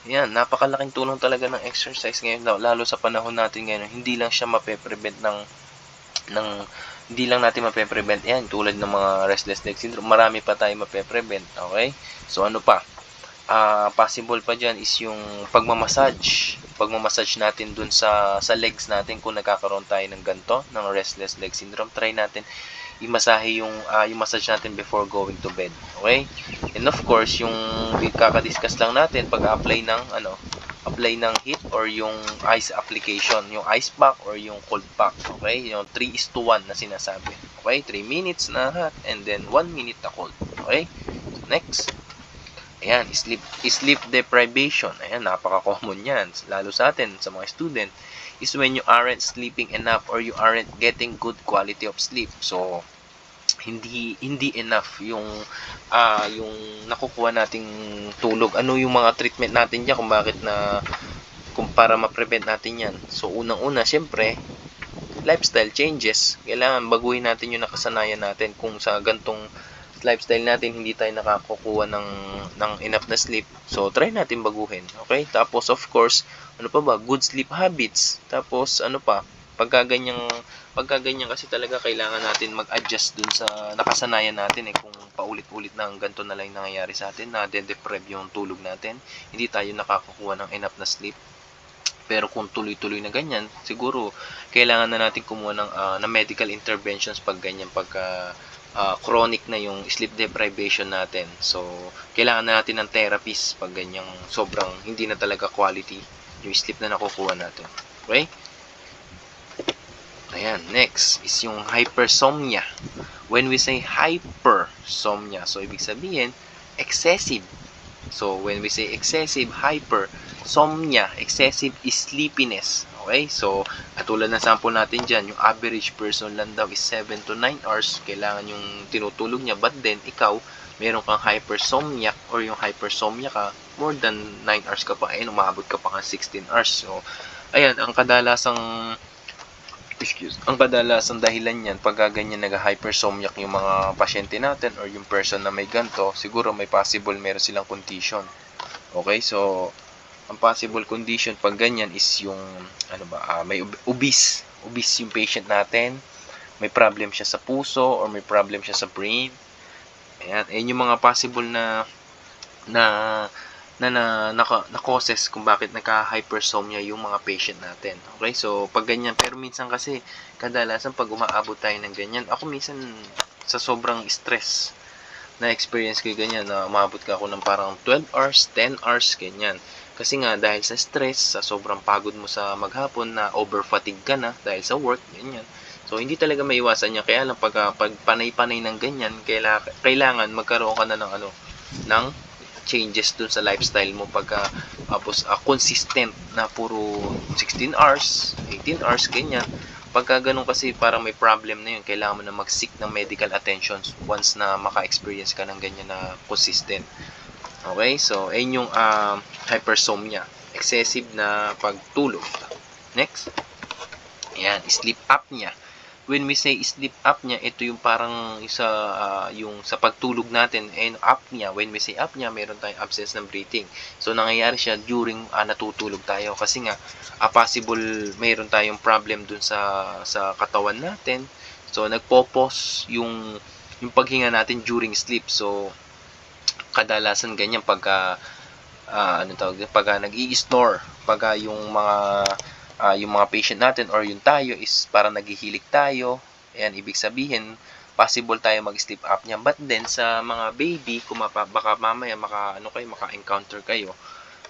Yan, napakalaking tulong talaga ng exercise ngayon, lalo sa panahon natin ngayon. Hindi lang siya mape-prevent ng hindi lang natin mape-prevent yan tulad ng mga restless leg syndrome. Marami pa tayo mape-prevent. Okay? So ano pa? Possible pa dyan is yung pagmamassage natin dun sa legs natin. Kung nagkakaroon tayo ng ganito, ng restless leg syndrome, try natin i-masahe yung massage natin before going to bed. Okay? And of course, yung kaka-discuss lang natin pag-apply ng heat or yung ice application, yung ice pack or yung cold pack. Okay? Yung 3:1 na sinasabi. Okay? 3 minutes na hot and then 1 minute na cold. Okay? Next. Ayan, sleep deprivation. Ayan, napaka-common yan. Lalo sa atin, sa mga student, is when you aren't sleeping enough or you aren't getting good quality of sleep. So, hindi enough yung nakukuha nating tulog. Ano yung mga treatment natin diyan kung para ma-prevent natin yan? So, unang-una, syempre, lifestyle changes. Kailangan baguhin natin yung nakasanayan natin. Kung sa gantong lifestyle natin hindi tayo nakakukuha ng enough na sleep, so try natin baguhin. Okay? Tapos of course, ano pa ba? Good sleep habits. Tapos ano pa? Pagka ganyan kasi talaga kailangan natin mag-adjust dun sa nakasanayan natin kung paulit-ulit na ganito na lang nangyayari sa atin, na de-deprive yung tulog natin, hindi tayo nakakakuha ng enough na sleep. Pero kung tuloy-tuloy na ganyan, siguro kailangan na natin kumuha ng medical interventions pag ganyan, pagka chronic na yung sleep deprivation natin. So, kailangan na natin ng therapist pag ganyang sobrang hindi na talaga quality yung sleep na nakukuha natin. Okay? Ayan, next is yung hypersomnia. When we say hypersomnia, so ibig sabihin, excessive. So, when we say excessive, hypersomnia, excessive is sleepiness. Okay? So, katulad ng sample natin dyan, yung average person lang daw is 7 to 9 hours. Kailangan yung tinutulog niya. But then, ikaw, meron kang hypersomnia or yung hypersomnia ka, more than 9 hours ka pa. Ayun, umabot ka pa ng 16 hours. So, ayan, ang kadalasang dahilan niyan pag ganyan nag-hypersomniac yung mga pasyente natin or yung person na may ganto, siguro may possible meron silang condition. Okay, so ang possible condition pag ganyan is yung may obese yung patient natin, may problem siya sa puso or may problem siya sa brain. Ayan yung mga possible na causes kung bakit nagka-hypersomnia yung mga patient natin. Okay? So, pag ganyan, pero minsan kasi, kadalasan pag umaabot tayo ng ganyan, ako minsan sa sobrang stress na experience ko ganyan, na umabot ka ako ng parang 12 hours, 10 hours, ganyan. Kasi nga, dahil sa stress, sa sobrang pagod mo sa maghapon, na over-fatigue ka na dahil sa work, ganyan. So, hindi talaga maiwasan niya. Kaya lang, pag panay-panay ng ganyan, kailangan magkaroon ka na ng changes dun sa lifestyle mo tapos consistent na puro 16 hours, 18 hours, ganyan. Pagka ganun kasi parang may problem na yun, kailangan mo na mag-seek ng medical attention once na maka-experience ka ng ganyan na consistent. Okay, so ayun yung hypersomnia, excessive na pagtulog. Next, ayan, sleep apnea. When we say sleep apnea, ito yung parang yung sa pagtulog natin, and apnea, when we say apnea, meron tayong absence ng breathing. So, nangyayari siya during natutulog tayo. Kasi nga, possible meron tayong problem dun sa katawan natin. So, nagpo-pause yung paghinga natin during sleep. So, kadalasan ganyan pagka nag-i-snore, pagka yung mga patient natin or yung tayo is parang naghihilik tayo. Ayan, ibig sabihin possible tayo mag-sleep apnea. But then sa mga baby, kung baka mamaya maka-encounter kayo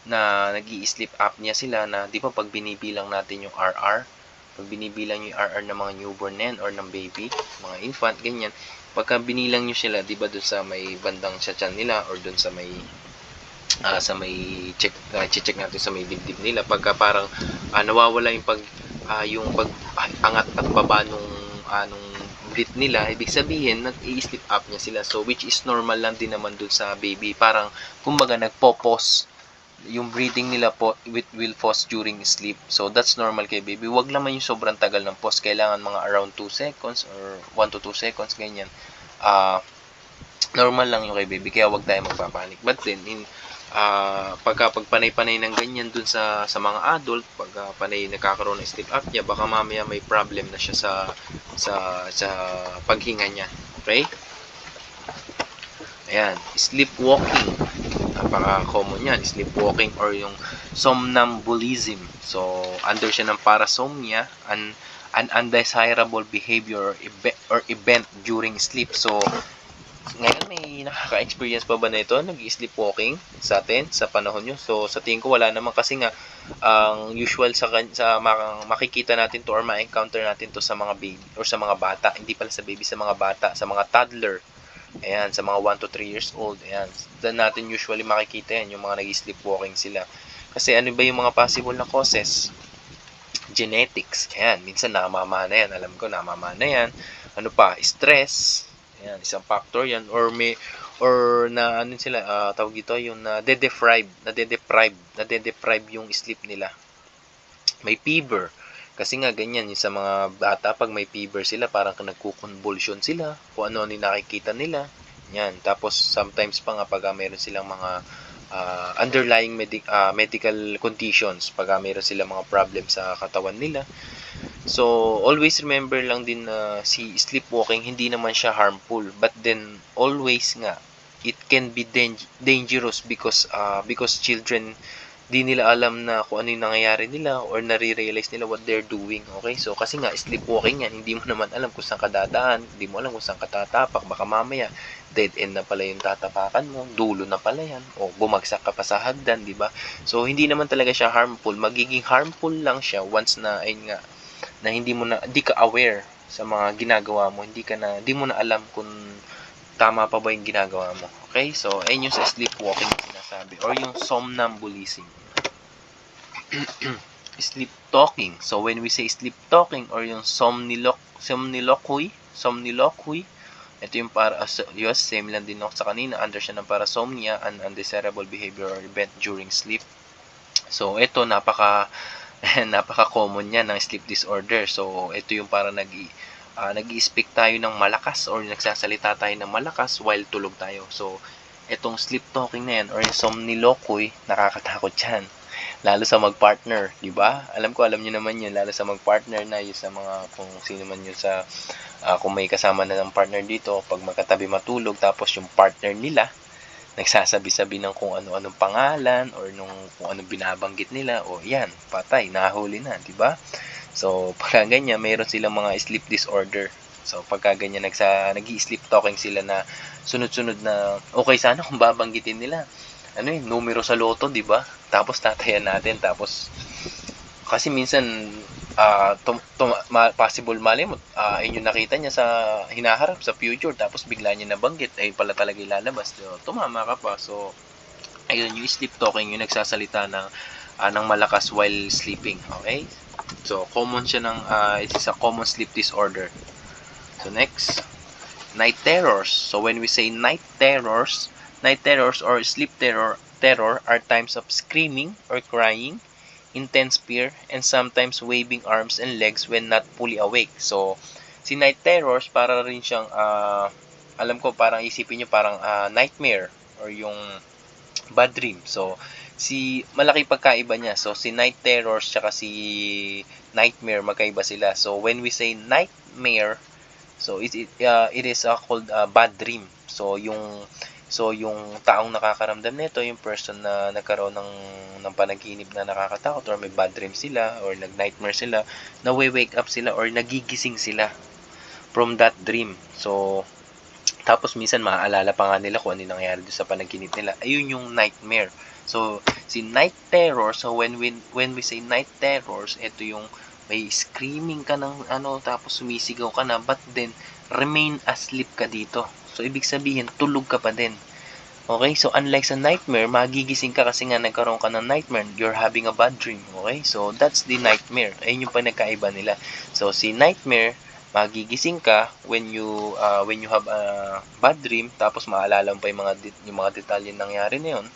na nag-i-sleep apnea sila na, di ba, pag binibilang natin yung RR, pag binibilang yung RR ng mga newborn na yan or ng baby, mga infant, ganyan, pagka binilang nyo sila, di ba, dun sa may bandang sa tiyan nila or dun sa may check natin sa may dibdib nila, pagka parang nawawala yung pag angat at baba nung breath nila, ibig sabihin nag-i-sleep apnea sila. So which is normal lang din naman dun sa baby, parang kumbaga nagpo-pause yung breathing nila po will pause during sleep. So that's normal kay baby. Wag naman yung sobrang tagal ng pause, kailangan mga around 2 seconds or 1 to 2 seconds, ganyan. Normal lang yung kay baby, kaya wag tayo magpapanik. But then pag panay-panay ng ganyan dun sa mga adult, pag panay nagkakaroon ng sleep apnea, baka mamaya may problem na siya sa paghinga niya. Okay? Ayan, sleepwalking. Napaka-common yan, sleepwalking or yung somnambulism. So, under siya ng parasomnia, an undesirable behavior or event during sleep. So, ngayon may nakaka-experience pa ba na ito? Nag-sleepwalking sa atin, sa panahon nyo? So, sa tingin ko wala naman, kasi nga, ang usual sa makikita natin to or ma-encounter natin to sa mga baby or sa mga bata. Hindi pala sa baby, sa mga bata, sa mga toddler. Ayan, sa mga 1 to 3 years old. Ayan, doon natin usually makikita yan, yung mga nag-sleepwalking sila. Kasi ano ba yung mga possible na causes? Genetics. Ayan, minsan namamana yan. Alam ko, namamana yan. Ano pa? Stress. Ayan, isang factor yan. Or na ano sila, tawag ito, yung nade-deprive yung sleep nila. May fever. Kasi nga ganyan, yung sa mga bata, pag may fever sila, parang nagkukonvulsion sila, kung ano yung nakikita nila. Yan. Tapos, sometimes pa nga, pag meron silang mga underlying medical conditions, pag meron silang mga problem sa katawan nila. So, always remember lang din na si sleepwalking, hindi naman siya harmful. But then, always nga, it can be dangerous because children, di nila alam na kung ano yung nangyayari nila or nare-realize nila what they're doing. Okay? So, kasi nga, sleepwalking yan, hindi mo naman alam kung saan ka dadaan, hindi mo alam kung saan ka tatapak, baka mamaya, dead end na pala yung tatapakan mo, dulo na pala yan, o bumagsak ka pa sa hagdan, di ba? So, hindi naman talaga siya harmful. Magiging harmful lang siya once na, ayun nga, na hindi ka aware sa mga ginagawa mo, hindi mo na alam kung tama pa ba yung ginagawa mo. Okay? So, ayun yung sa sleepwalking na sinasabi, or yung somnambulism. Sleep talking. So, when we say sleep talking or yung somniloquy, ito yung same lang din ako sa kanina, under siya ng parasomnia, an undesirable behavior or event during sleep. So, ito, napaka-common yan ng sleep disorder. So, ito yung para nag-i-speak tayo ng malakas or nagsasalita tayo ng malakas while tulog tayo. So, itong sleep talking na yan or yung somniloquy, nakakatakot yan. Lalo sa mag-partner, di ba? Alam niyo naman yun, lalo sa mag-partner na, yung sa mga, kung sino man yun sa, kung may kasama na ng partner dito, pag magkatabi matulog, tapos yung partner nila, nagsasabi-sabi ng kung ano-anong pangalan or kung anong binabanggit nila, o yan, patay, nahuli na, di ba? So, pagka ganyan, mayroon silang mga sleep disorder. So, pagka ganyan, nag-i-sleep talking sila na sunod-sunod na, okay sana kung babanggitin nila, numero sa loto, di ba? Tapos tatayan natin, tapos kasi minsan possible mali mo, yung nakita niya sa hinaharap sa future, tapos bigla niya nabanggit, ay pala talaga ilalabas, so, tumama ka pa. So, ayun, yung sleep talking, yung nagsasalita ng malakas while sleeping. Okay? So, common siya it is a common sleep disorder. So, next, night terrors. So, when we say night terrors or sleep terror are times of screaming or crying, intense fear, and sometimes waving arms and legs when not fully awake. So, si night terrors, para rin siyang, alam ko, parang isipin nyo, parang nightmare or yung bad dream. So, malaki pagkaiba niya. So, si night terrors tsaka si nightmare, magkaiba sila. So, when we say nightmare, so it is called bad dream. So, yung taong nakakaramdam nito, yung person na nagkaroon ng panaginip na nakakatakot or may bad dream sila or nag-nightmare sila, na wake up sila or nagigising sila from that dream. So, tapos minsan maaalala pa nga nila kung ano yung nangyari doon sa panaginip nila. Ayun yung nightmare. So, si night terror, so when we say night terrors, ito yung may screaming ka ng ano, tapos sumisigaw ka na, but then, remain asleep ka dito. So, ibig sabihin, tulog ka pa din. Okay, so unlike sa nightmare, magigising ka kasi nga nagkaroon ka ng nightmare, you're having a bad dream. Okay, so that's the nightmare. Ayun yung pinagkaiba nila. So si nightmare, magigising ka when you have a bad dream, tapos maalala mo pa yung mga detalye nangyari na yun.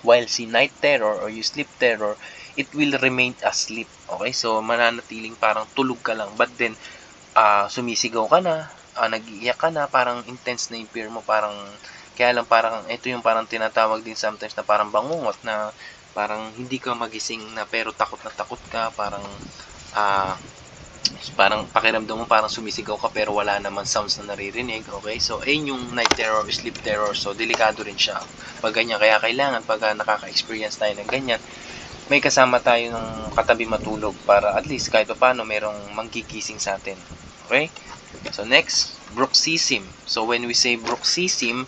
While si night terror or you sleep terror, it will remain asleep. Okay, so mananatiling parang tulog ka lang, but then sumisigaw ka na, nag-iiyak ka na, parang intense na yung fear mo, parang kaya lang parang ito yung parang tinatawag din sometimes na parang bangungot, na parang hindi ka magising na pero takot na takot ka, parang pakiramdam mo parang sumisigaw ka pero wala naman sounds na naririnig. Okay, so ayun yung night terror or sleep terror. So delikado rin siya pag ganyan, kaya kailangan pag nakaka-experience tayo ng ganyan, may kasama tayo ng katabi matulog para at least kahit paano merong manggigising sa atin. Okay? So next, bruxism. So when we say bruxism,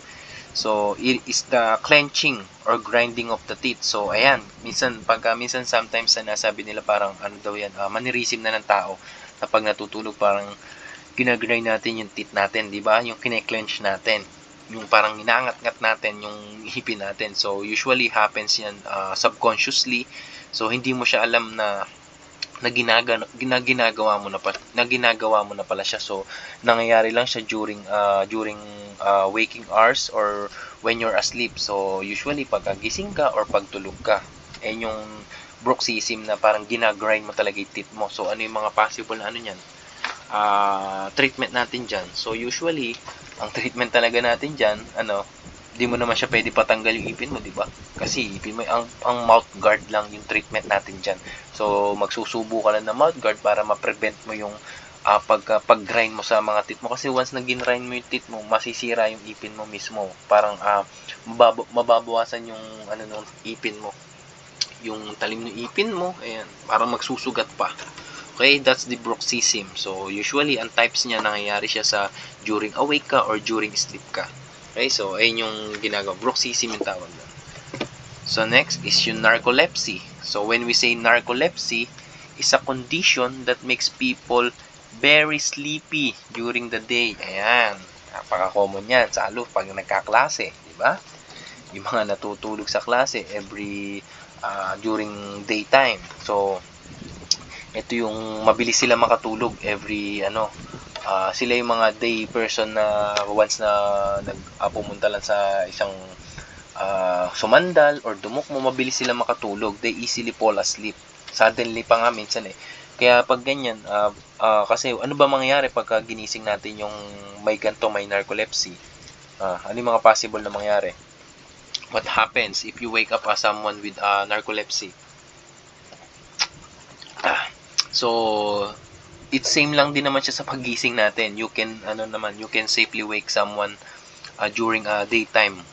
so it is the clenching or grinding of the teeth. So ayan, minsan sometimes nasabi nila parang ano daw yan, mannerism na ng tao, na pag natutulog parang ginagrind natin yung teeth natin, di ba? Yung kine-clench natin, yung parang inaangat-ngat natin yung hipin natin. So usually happens yan subconsciously. So hindi mo siya alam na ginagawa mo na pala siya. So nangyayari lang siya during waking hours or when you're asleep. So usually pagkagising ka or pagtulog ka, yung bruxism na parang ginagrind mo talaga yung teeth mo. So ano yung mga possible na ano niyan, treatment natin dyan? So usually ang treatment talaga natin dyan, di mo naman siya pwede patanggal yung ipin mo, di ba? Kasi ipin mo, ang mouth guard lang yung treatment natin dyan. So magsusubo ka lang ng mouth guard para ma-prevent mo yung pag-grind mo sa mga teeth mo. Kasi once na gin-grind mo yung teeth mo, masisira yung ipin mo mismo. Parang mababawasan yung nung ipin mo, yung talim ng ipin mo, ayan, parang magsusugat pa. Okay, that's the bruxism. So usually ang types niya, nangyayari siya sa during awake ka or during sleep ka. Okay, so ayun yung ginagawa. Bruxism yung tawag doon. So next is yung narcolepsy. So when we say narcolepsy, is a condition that makes people very sleepy during the day. Ayan, napaka-common yan, lalo pag nagkaklase, di ba? Yung mga natutulog sa klase during daytime. So ito yung mabilis sila makatulog sila yung mga day person na once na pumunta lang sa isang sumandal or dumukmo, mabilis sila makatulog. They easily fall asleep. Suddenly pa nga minsan Kaya pag ganyan, kasi ano ba mangyayari pagka ginising natin yung may narcolepsy? Ano yung mga possible na mangyari? What happens if you wake up as someone with narcolepsy? So it's same lang din naman siya sa paggising natin. You can you can safely wake someone during daytime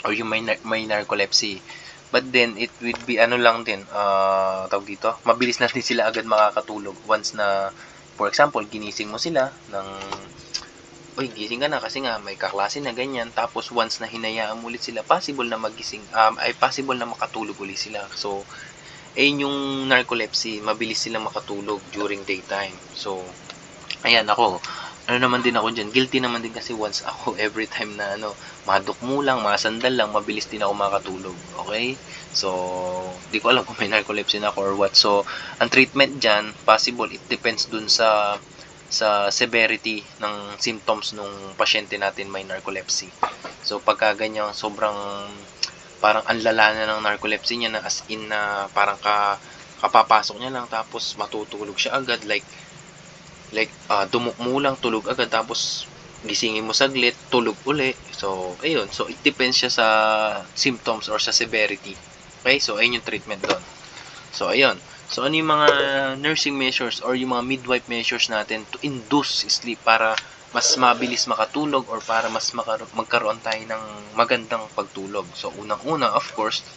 or yung may narcolepsy. But then it will be lang din, tawag dito, mabilis na din sila agad makakatulog once na, for example, ginising mo sila ng oy, gising ka na kasi nga may kaklase na ganyan, tapos once na hinayaan mo ulit sila, possible na magising, possible na makatulog ulit sila. So yung narcolepsy, mabilis silang makatulog during daytime. So ayan, ako naman din ako dyan, guilty naman din kasi once ako every time na madukmo lang, masandal lang, mabilis din ako makatulog. Okay, so di ko alam kung may narcolepsy na ako or what. So ang treatment dyan, possible, it depends dun sa severity ng symptoms nung pasyente natin may narcolepsy. So pagka ganyan, sobrang parang anlala na ng narcolepsy niya, na as in na parang kapapasok niya lang tapos matutulog siya agad, like dumukmo lang, tulog agad, tapos gisingin mo saglit, tulog uli. So ayun, so it depends siya sa symptoms or sa severity. Okay, so ayun yung treatment doon. So ayun, so ano yung mga nursing measures or yung mga midwife measures natin to induce sleep para mas mabilis makatulog or para mas magkaroon tayo ng magandang pagtulog? So unang-una, of course,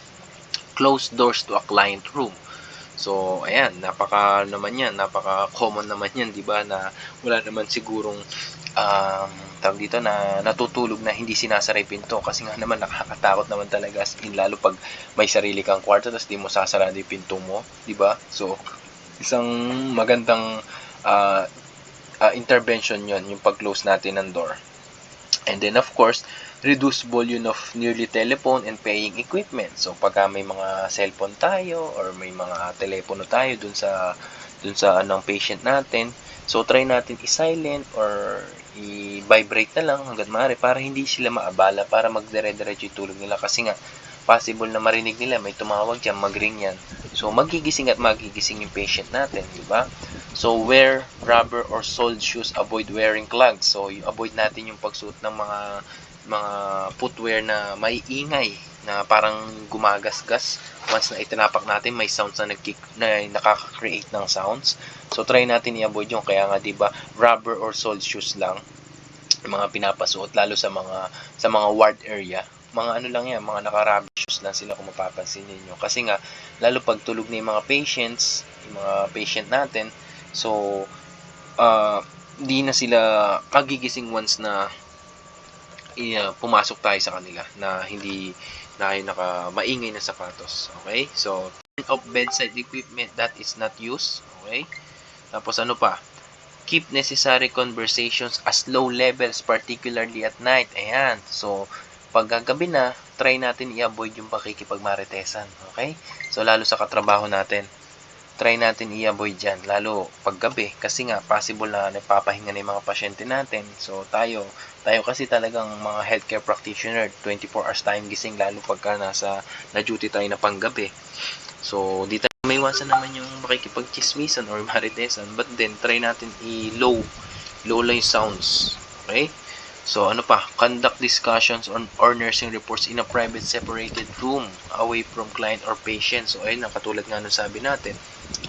close doors to a client room. So, ayan, napaka-common naman yan, di ba, na wala naman sigurong tawag dito na natutulog na hindi sinasara yung pinto kasi nga naman nakakatakot naman talaga as in, lalo pag may sarili kang kwarto tapos di mo sasarado yung pinto mo, di ba? So, isang magandang uh, intervention yon yung pag-close natin ng door. And then of course, reduce volume of nearly telephone and paying equipment. So pagka may mga cellphone tayo or may mga telepono tayo dun sa anong patient natin, so try natin i-silent or i-vibrate na lang hangga't maaari para hindi sila maabala, para magdire-diretso yung tulog nila kasi nga possible na marinig nila may tumawag diyan, mag-ring yan. So magigising at magigising yung patient natin, di ba? So, wear rubber or soled shoes, avoid wearing clogs. So, avoid natin yung pagsuot ng mga footwear na may ingay, na parang gumagasgas. Once na itinapak natin, may sounds na nakaka-create ng sounds. So, try natin i-avoid yung, kaya nga 'di ba, rubber or soled shoes lang yung mga pinapasuot, lalo sa mga ward area. Mga ano lang yan, mga naka-rubber shoes lang sila kung mapapansin niyo. Kasi nga, lalo pag tulog na yung mga patients, yung mga patient natin, so, di na sila magigising once na pumasok tayo sa kanila na hindi na maingay na sapatos. Okay? So, turn off bedside equipment that is not used. Okay? Tapos ano pa? Keep necessary conversations as low levels, particularly at night. Ayan. So, pag gabi na, try natin i-avoid yung pakikipagmaritesan. Okay? So, lalo sa katrabaho natin, try natin i-avoid dyan, lalo pag gabi, kasi nga possible na nagpapahinga na yung mga pasyente natin. So tayo kasi talagang mga healthcare practitioner, 24 hours tayong gising, lalo pagka na-duty tayo na panggabi. So di tayo may iwasan naman yung makikipagchismisan or maritesan, but then try natin low lang yung sounds. Okay? So ano pa, conduct discussions or nursing reports in a private separated room away from client or patient. So ayun, katulad nga nung sabi natin,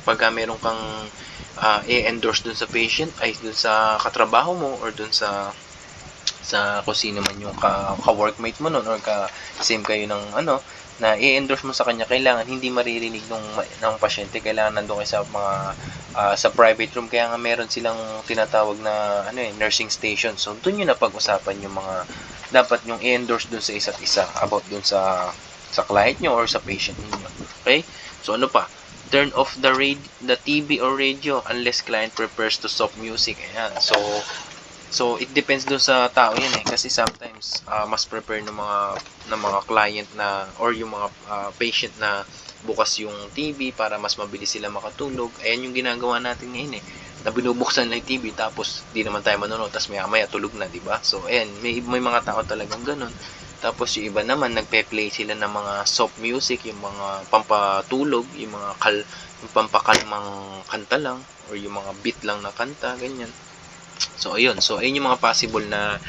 pagka meron kang i-endorse dun sa patient, ay dun sa katrabaho mo or dun sa kung sino man yung ka-workmate mo nun or same kayo ng na i-endorse mo sa kanya, kailangan hindi maririnig ng pasyente, kailangan nandoon kayo sa mga sa private room, kaya nga meron silang tinatawag na nursing station. So doon yun na pag-usapan yung mga dapat yung i-endorse dun sa isa't isa about dun sa client nyo or sa patient niyo. Okay? So ano pa? Turn off the TV or radio unless client prefers to soft music. Ayan. So it depends doon sa tao yan kasi sometimes mas prepare ng mga client na or yung mga patient na bukas yung TV para mas mabilis sila makatulog. Ayan yung ginagawa natin ngayon na binubuksan na yung TV tapos di naman tayo manonood tapos maya tulog na, di ba? So ayan, may mga tao talagang ganun. Tapos yung iba naman nagpe-play sila ng mga soft music, yung mga pampatulog, yung yung pampakalmang kanta lang or yung mga beat lang na kanta, ganyan. So ayun, yung mga possible na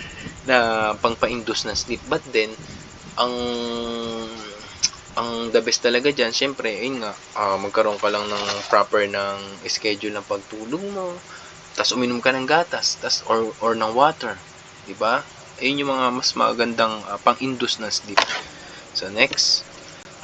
pangpa-induce ng sleep. But then ang the best talaga diyan, syempre, ayun nga, magkaroon ka lang ng proper ng schedule ng pagtulog mo. Tas uminom ka ng gatas, or ng water, 'di ba? Ayun yung mga mas magandang pang-induce ng sleep. So next,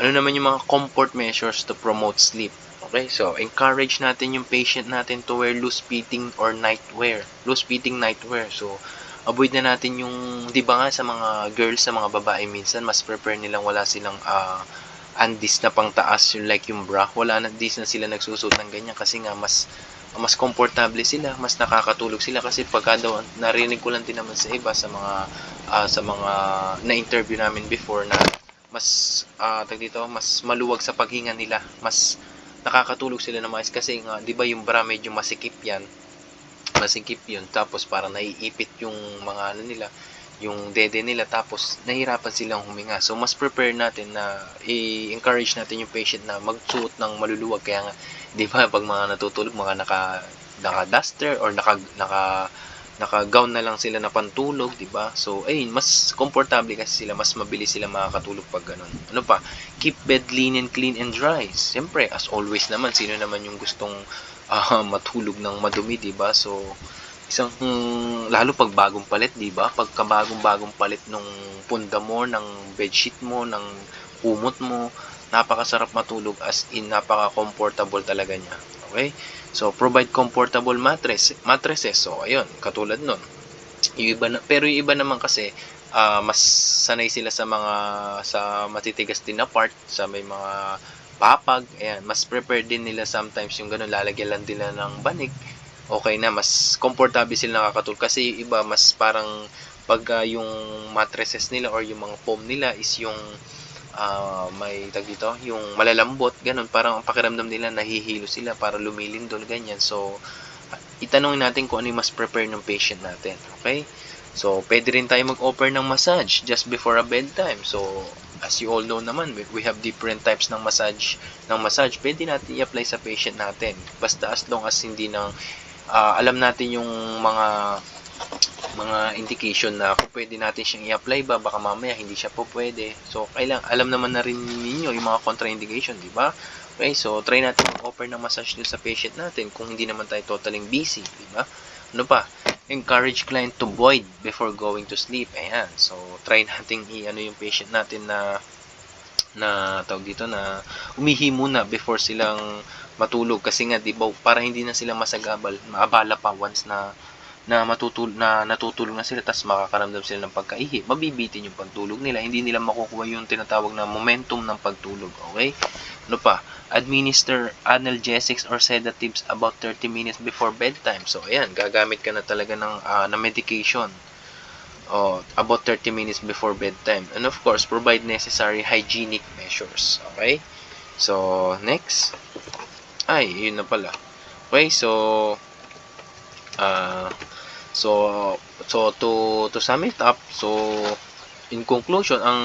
ano naman yung mga comfort measures to promote sleep? Okay, so encourage natin yung patient natin to wear loose-fitting or nightwear. Loose-fitting nightwear. So avoid na natin yung, di ba nga sa mga girls, sa mga babae minsan mas prefer nilang wala silang undies na pangtaas, yung like yung bra. Wala na, di na sila nagsusuot ng ganyan kasi nga mas komportable sila, mas nakakatulog sila kasi pagka daw narinig ko lang din naman sa iba sa mga na-interview namin before na mas mas maluwag sa paghinga nila, mas nakakatulog sila na mais kasi nga 'di ba yung bra medyo masikip yun, tapos parang naiipit yung mga nila, yung dede nila, tapos nahirapan silang huminga. So mas prepare natin na i-encourage natin yung patient na magsuot ng maluluwag, kaya nga 'di ba pag mga natutulog mga naka duster or naka-gown na lang sila na pantulog, 'di ba? So ayun, mas komportable kasi sila, mas mabilis sila makakatulog pag ganun. Ano pa? Keep bed linen clean and dry. Siyempre, as always naman, sino naman yung gustong matulog ng madumi, 'di ba? So isang lalo pag bagong palit, 'di ba? Pagka bagong palit nung punda mo, ng bedsheet mo, ng kumot mo, napakasarap matulog, as in napaka-comfortable talaga niya. Okay? So provide comfortable mattresses. So ayun, katulad nun. Yung iba na, pero yung iba naman kasi mas sanay sila sa matitigas din na part, sa may mga papag, ayan, mas prepared din nila sometimes yung ganun, lalagyan lang nila ng banig, okay na, mas komportable sila nakakatulog. Kasi yung iba mas parang pag yung mattresses nila or yung mga foam nila is yung may tag dito, yung malalambot, ganun, parang ang pakiramdam nila nahihilo sila para lumilindol, ganyan. So itanong natin kung ano yung mas prepare ng patient natin. Okay? So, pwede rin tayo mag-offer ng massage just before a bedtime. So, as you all know naman, we have different types ng massage. Pwede natin i-apply sa patient natin. Basta as long as hindi nang alam natin yung mga indication na kung pwede natin siyang i-apply ba, baka mamaya hindi siya po pwede. So, alam naman na rin ninyo yung mga contraindication, di ba? Okay, so try natin mag-offer ng massage dun sa patient natin kung hindi naman tayo totally busy, di ba? Ano pa? Encourage client to void before going to sleep. Ayan. So, try natin i-ano yung patient natin na tawag dito, na umihi muna before silang matulog, kasi nga 'di ba, para hindi na sila maabala pa once na natutulog na sila, tas makakaramdam sila ng pagkaihi, mabibitin yung pagtulog nila, hindi nila makukuha yung tinatawag na momentum ng pagtulog. Okay? Ano pa? Administer analgesics or sedatives about 30 minutes before bedtime. So ayan, gagamit ka na talaga ng medication about 30 minutes before bedtime. And of course, provide necessary hygienic measures. Okay? So, next. Ay, yun na pala. Okay, so uh, So, to sum it up, so in conclusion, ang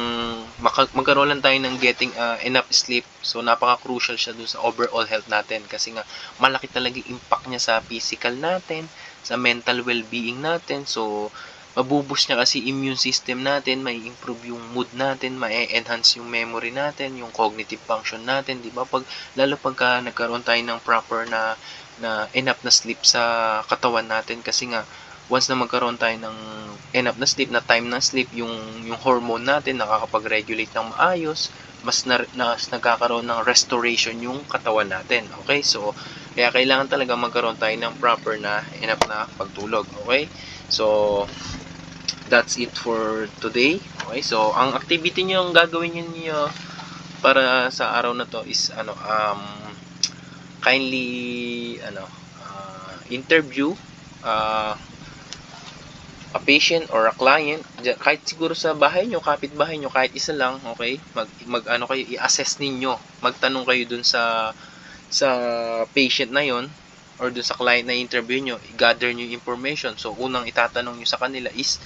magkaroon lang tayo ng getting enough sleep. So napaka-crucial siya dun sa overall health natin, kasi nga malaki talaga yung impact niya sa physical natin, sa mental well-being natin. So mabuboost niya kasi immune system natin, may improve yung mood natin, may-enhance yung memory natin, yung cognitive function natin, 'di ba? Lalo pagka nagkaroon tayo ng proper na enough na sleep sa katawan natin, kasi nga once na magkaroon tayo ng enough na sleep, na time ng sleep, yung hormone natin nakakapag-regulate ng maayos, mas nagkakaroon ng restoration yung katawan natin. Okay? So, kaya kailangan talaga magkaroon tayo ng proper na enough na pagtulog. Okay? So, that's it for today. Okay? So, ang activity niyo ang gagawin niyo para sa araw na to is kindly interview uh, a patient or a client, kahit siguro sa bahay nyo, kapitbahay nyo, kahit isa lang, okay? Mag kayo, i-assess ninyo. Magtanong kayo dun sa patient na yon or dun sa client na interview nyo, i-gather nyo yung information. So, unang itatanong nyo sa kanila is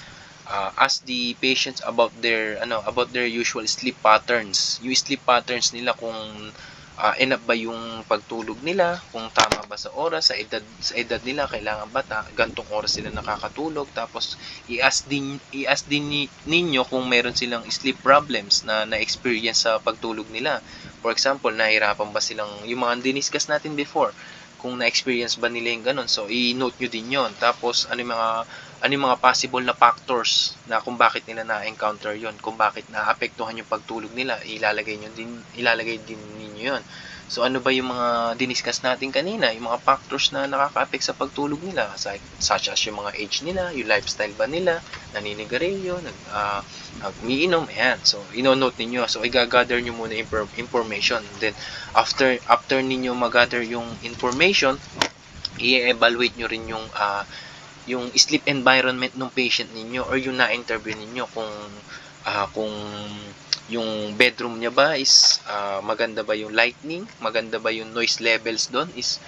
ask the patients about their usual sleep patterns. Yung sleep patterns nila, kung enough ba yung pagtulog nila, kung tama ba sa oras, sa edad nila, kailangan ba gantong oras sila nakakatulog. Tapos i-ask din ninyo kung meron silang sleep problems na na-experience sa pagtulog nila. For example, nahirapan ba silang, yung mga diniscuss natin before, kung na-experience ba nila yung ganun. So i-note nyo din yon. Tapos ano yung mga possible na factors na kung bakit nila na-encounter yon, kung bakit naapektuhan yung pagtulog nila, ilalagay din ninyo yon. So ano ba yung mga diniscuss natin kanina, yung mga factors na nakaka-affect sa pagtulog nila, such as yung mga age nila, yung lifestyle ba nila, naninigarilyo, umiinom, ayan. So ino-note ninyo. So i-gather nyo muna information. Then after ninyo mag-gather yung information, i-evaluate nyo rin yung sleep environment ng patient ninyo or yung na-interview ninyo, kung yung bedroom niya ba is maganda ba yung lighting, maganda ba yung noise levels doon, is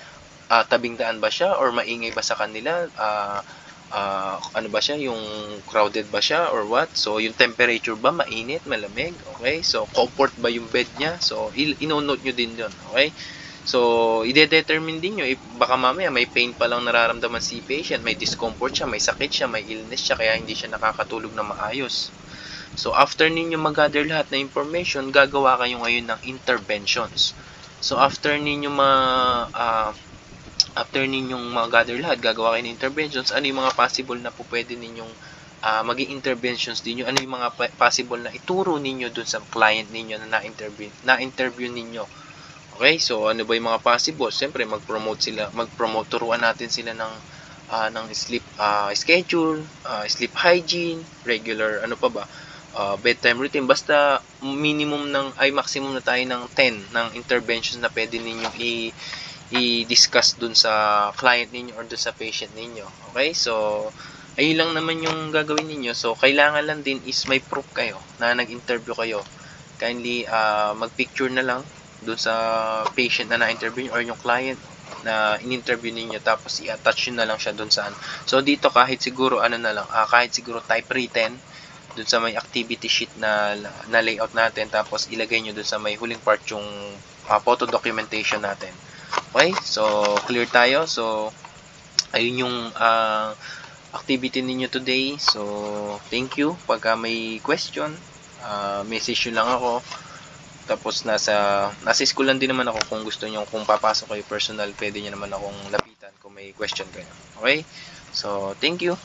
tabing daan ba siya or maingay ba sa kanila, ano ba siya, yung crowded ba siya or what. So yung temperature ba, mainit, malamig, okay? So comfort ba yung bed niya, so ino-note nyo din yun. Okay? So, ide-determine din nyo, baka mamaya may pain pa lang nararamdaman si patient, may discomfort siya, may sakit siya, may illness siya, kaya hindi siya nakakatulog na maayos. So, after ninyo mag-gather lahat na information, gagawa kayo ngayon ng interventions. So, after ninyong mag-gather lahat, gagawa kayo ng interventions, ano yung mga possible na po pwede ninyong maging interventions din ano yung mga possible na ituro ninyo dun sa client ninyo na na-interview ninyo. Okay, so ano ba yung mga possible? Siyempre, mag-promote, turuan natin sila ng sleep schedule, sleep hygiene, regular, ano pa ba, bedtime routine. Basta maximum na tayo ng 10 ng interventions na pwede ninyong i-discuss dun sa client ninyo or dun sa patient ninyo. Okay, so ayun lang naman yung gagawin ninyo. So kailangan lang din is may proof kayo na nag-interview kayo. Kindly mag-picture na lang dun sa patient na na-interview or yung client na in-interview ninyo, tapos i-attach nyo na lang siya dun sa So dito kahit siguro kahit siguro type written dun sa may activity sheet na layout natin, tapos ilagay nyo dun sa may huling part yung photo documentation natin. Okay, so clear tayo. So ayun yung activity ninyo today. So thank you. Pagka may question, message nyo lang ako. Tapos nasa school lang din naman ako. Kung gusto nyo, kung papasok kayo personal, pwede nyo naman akong lapitan kung may question kayo. Okay, so thank you.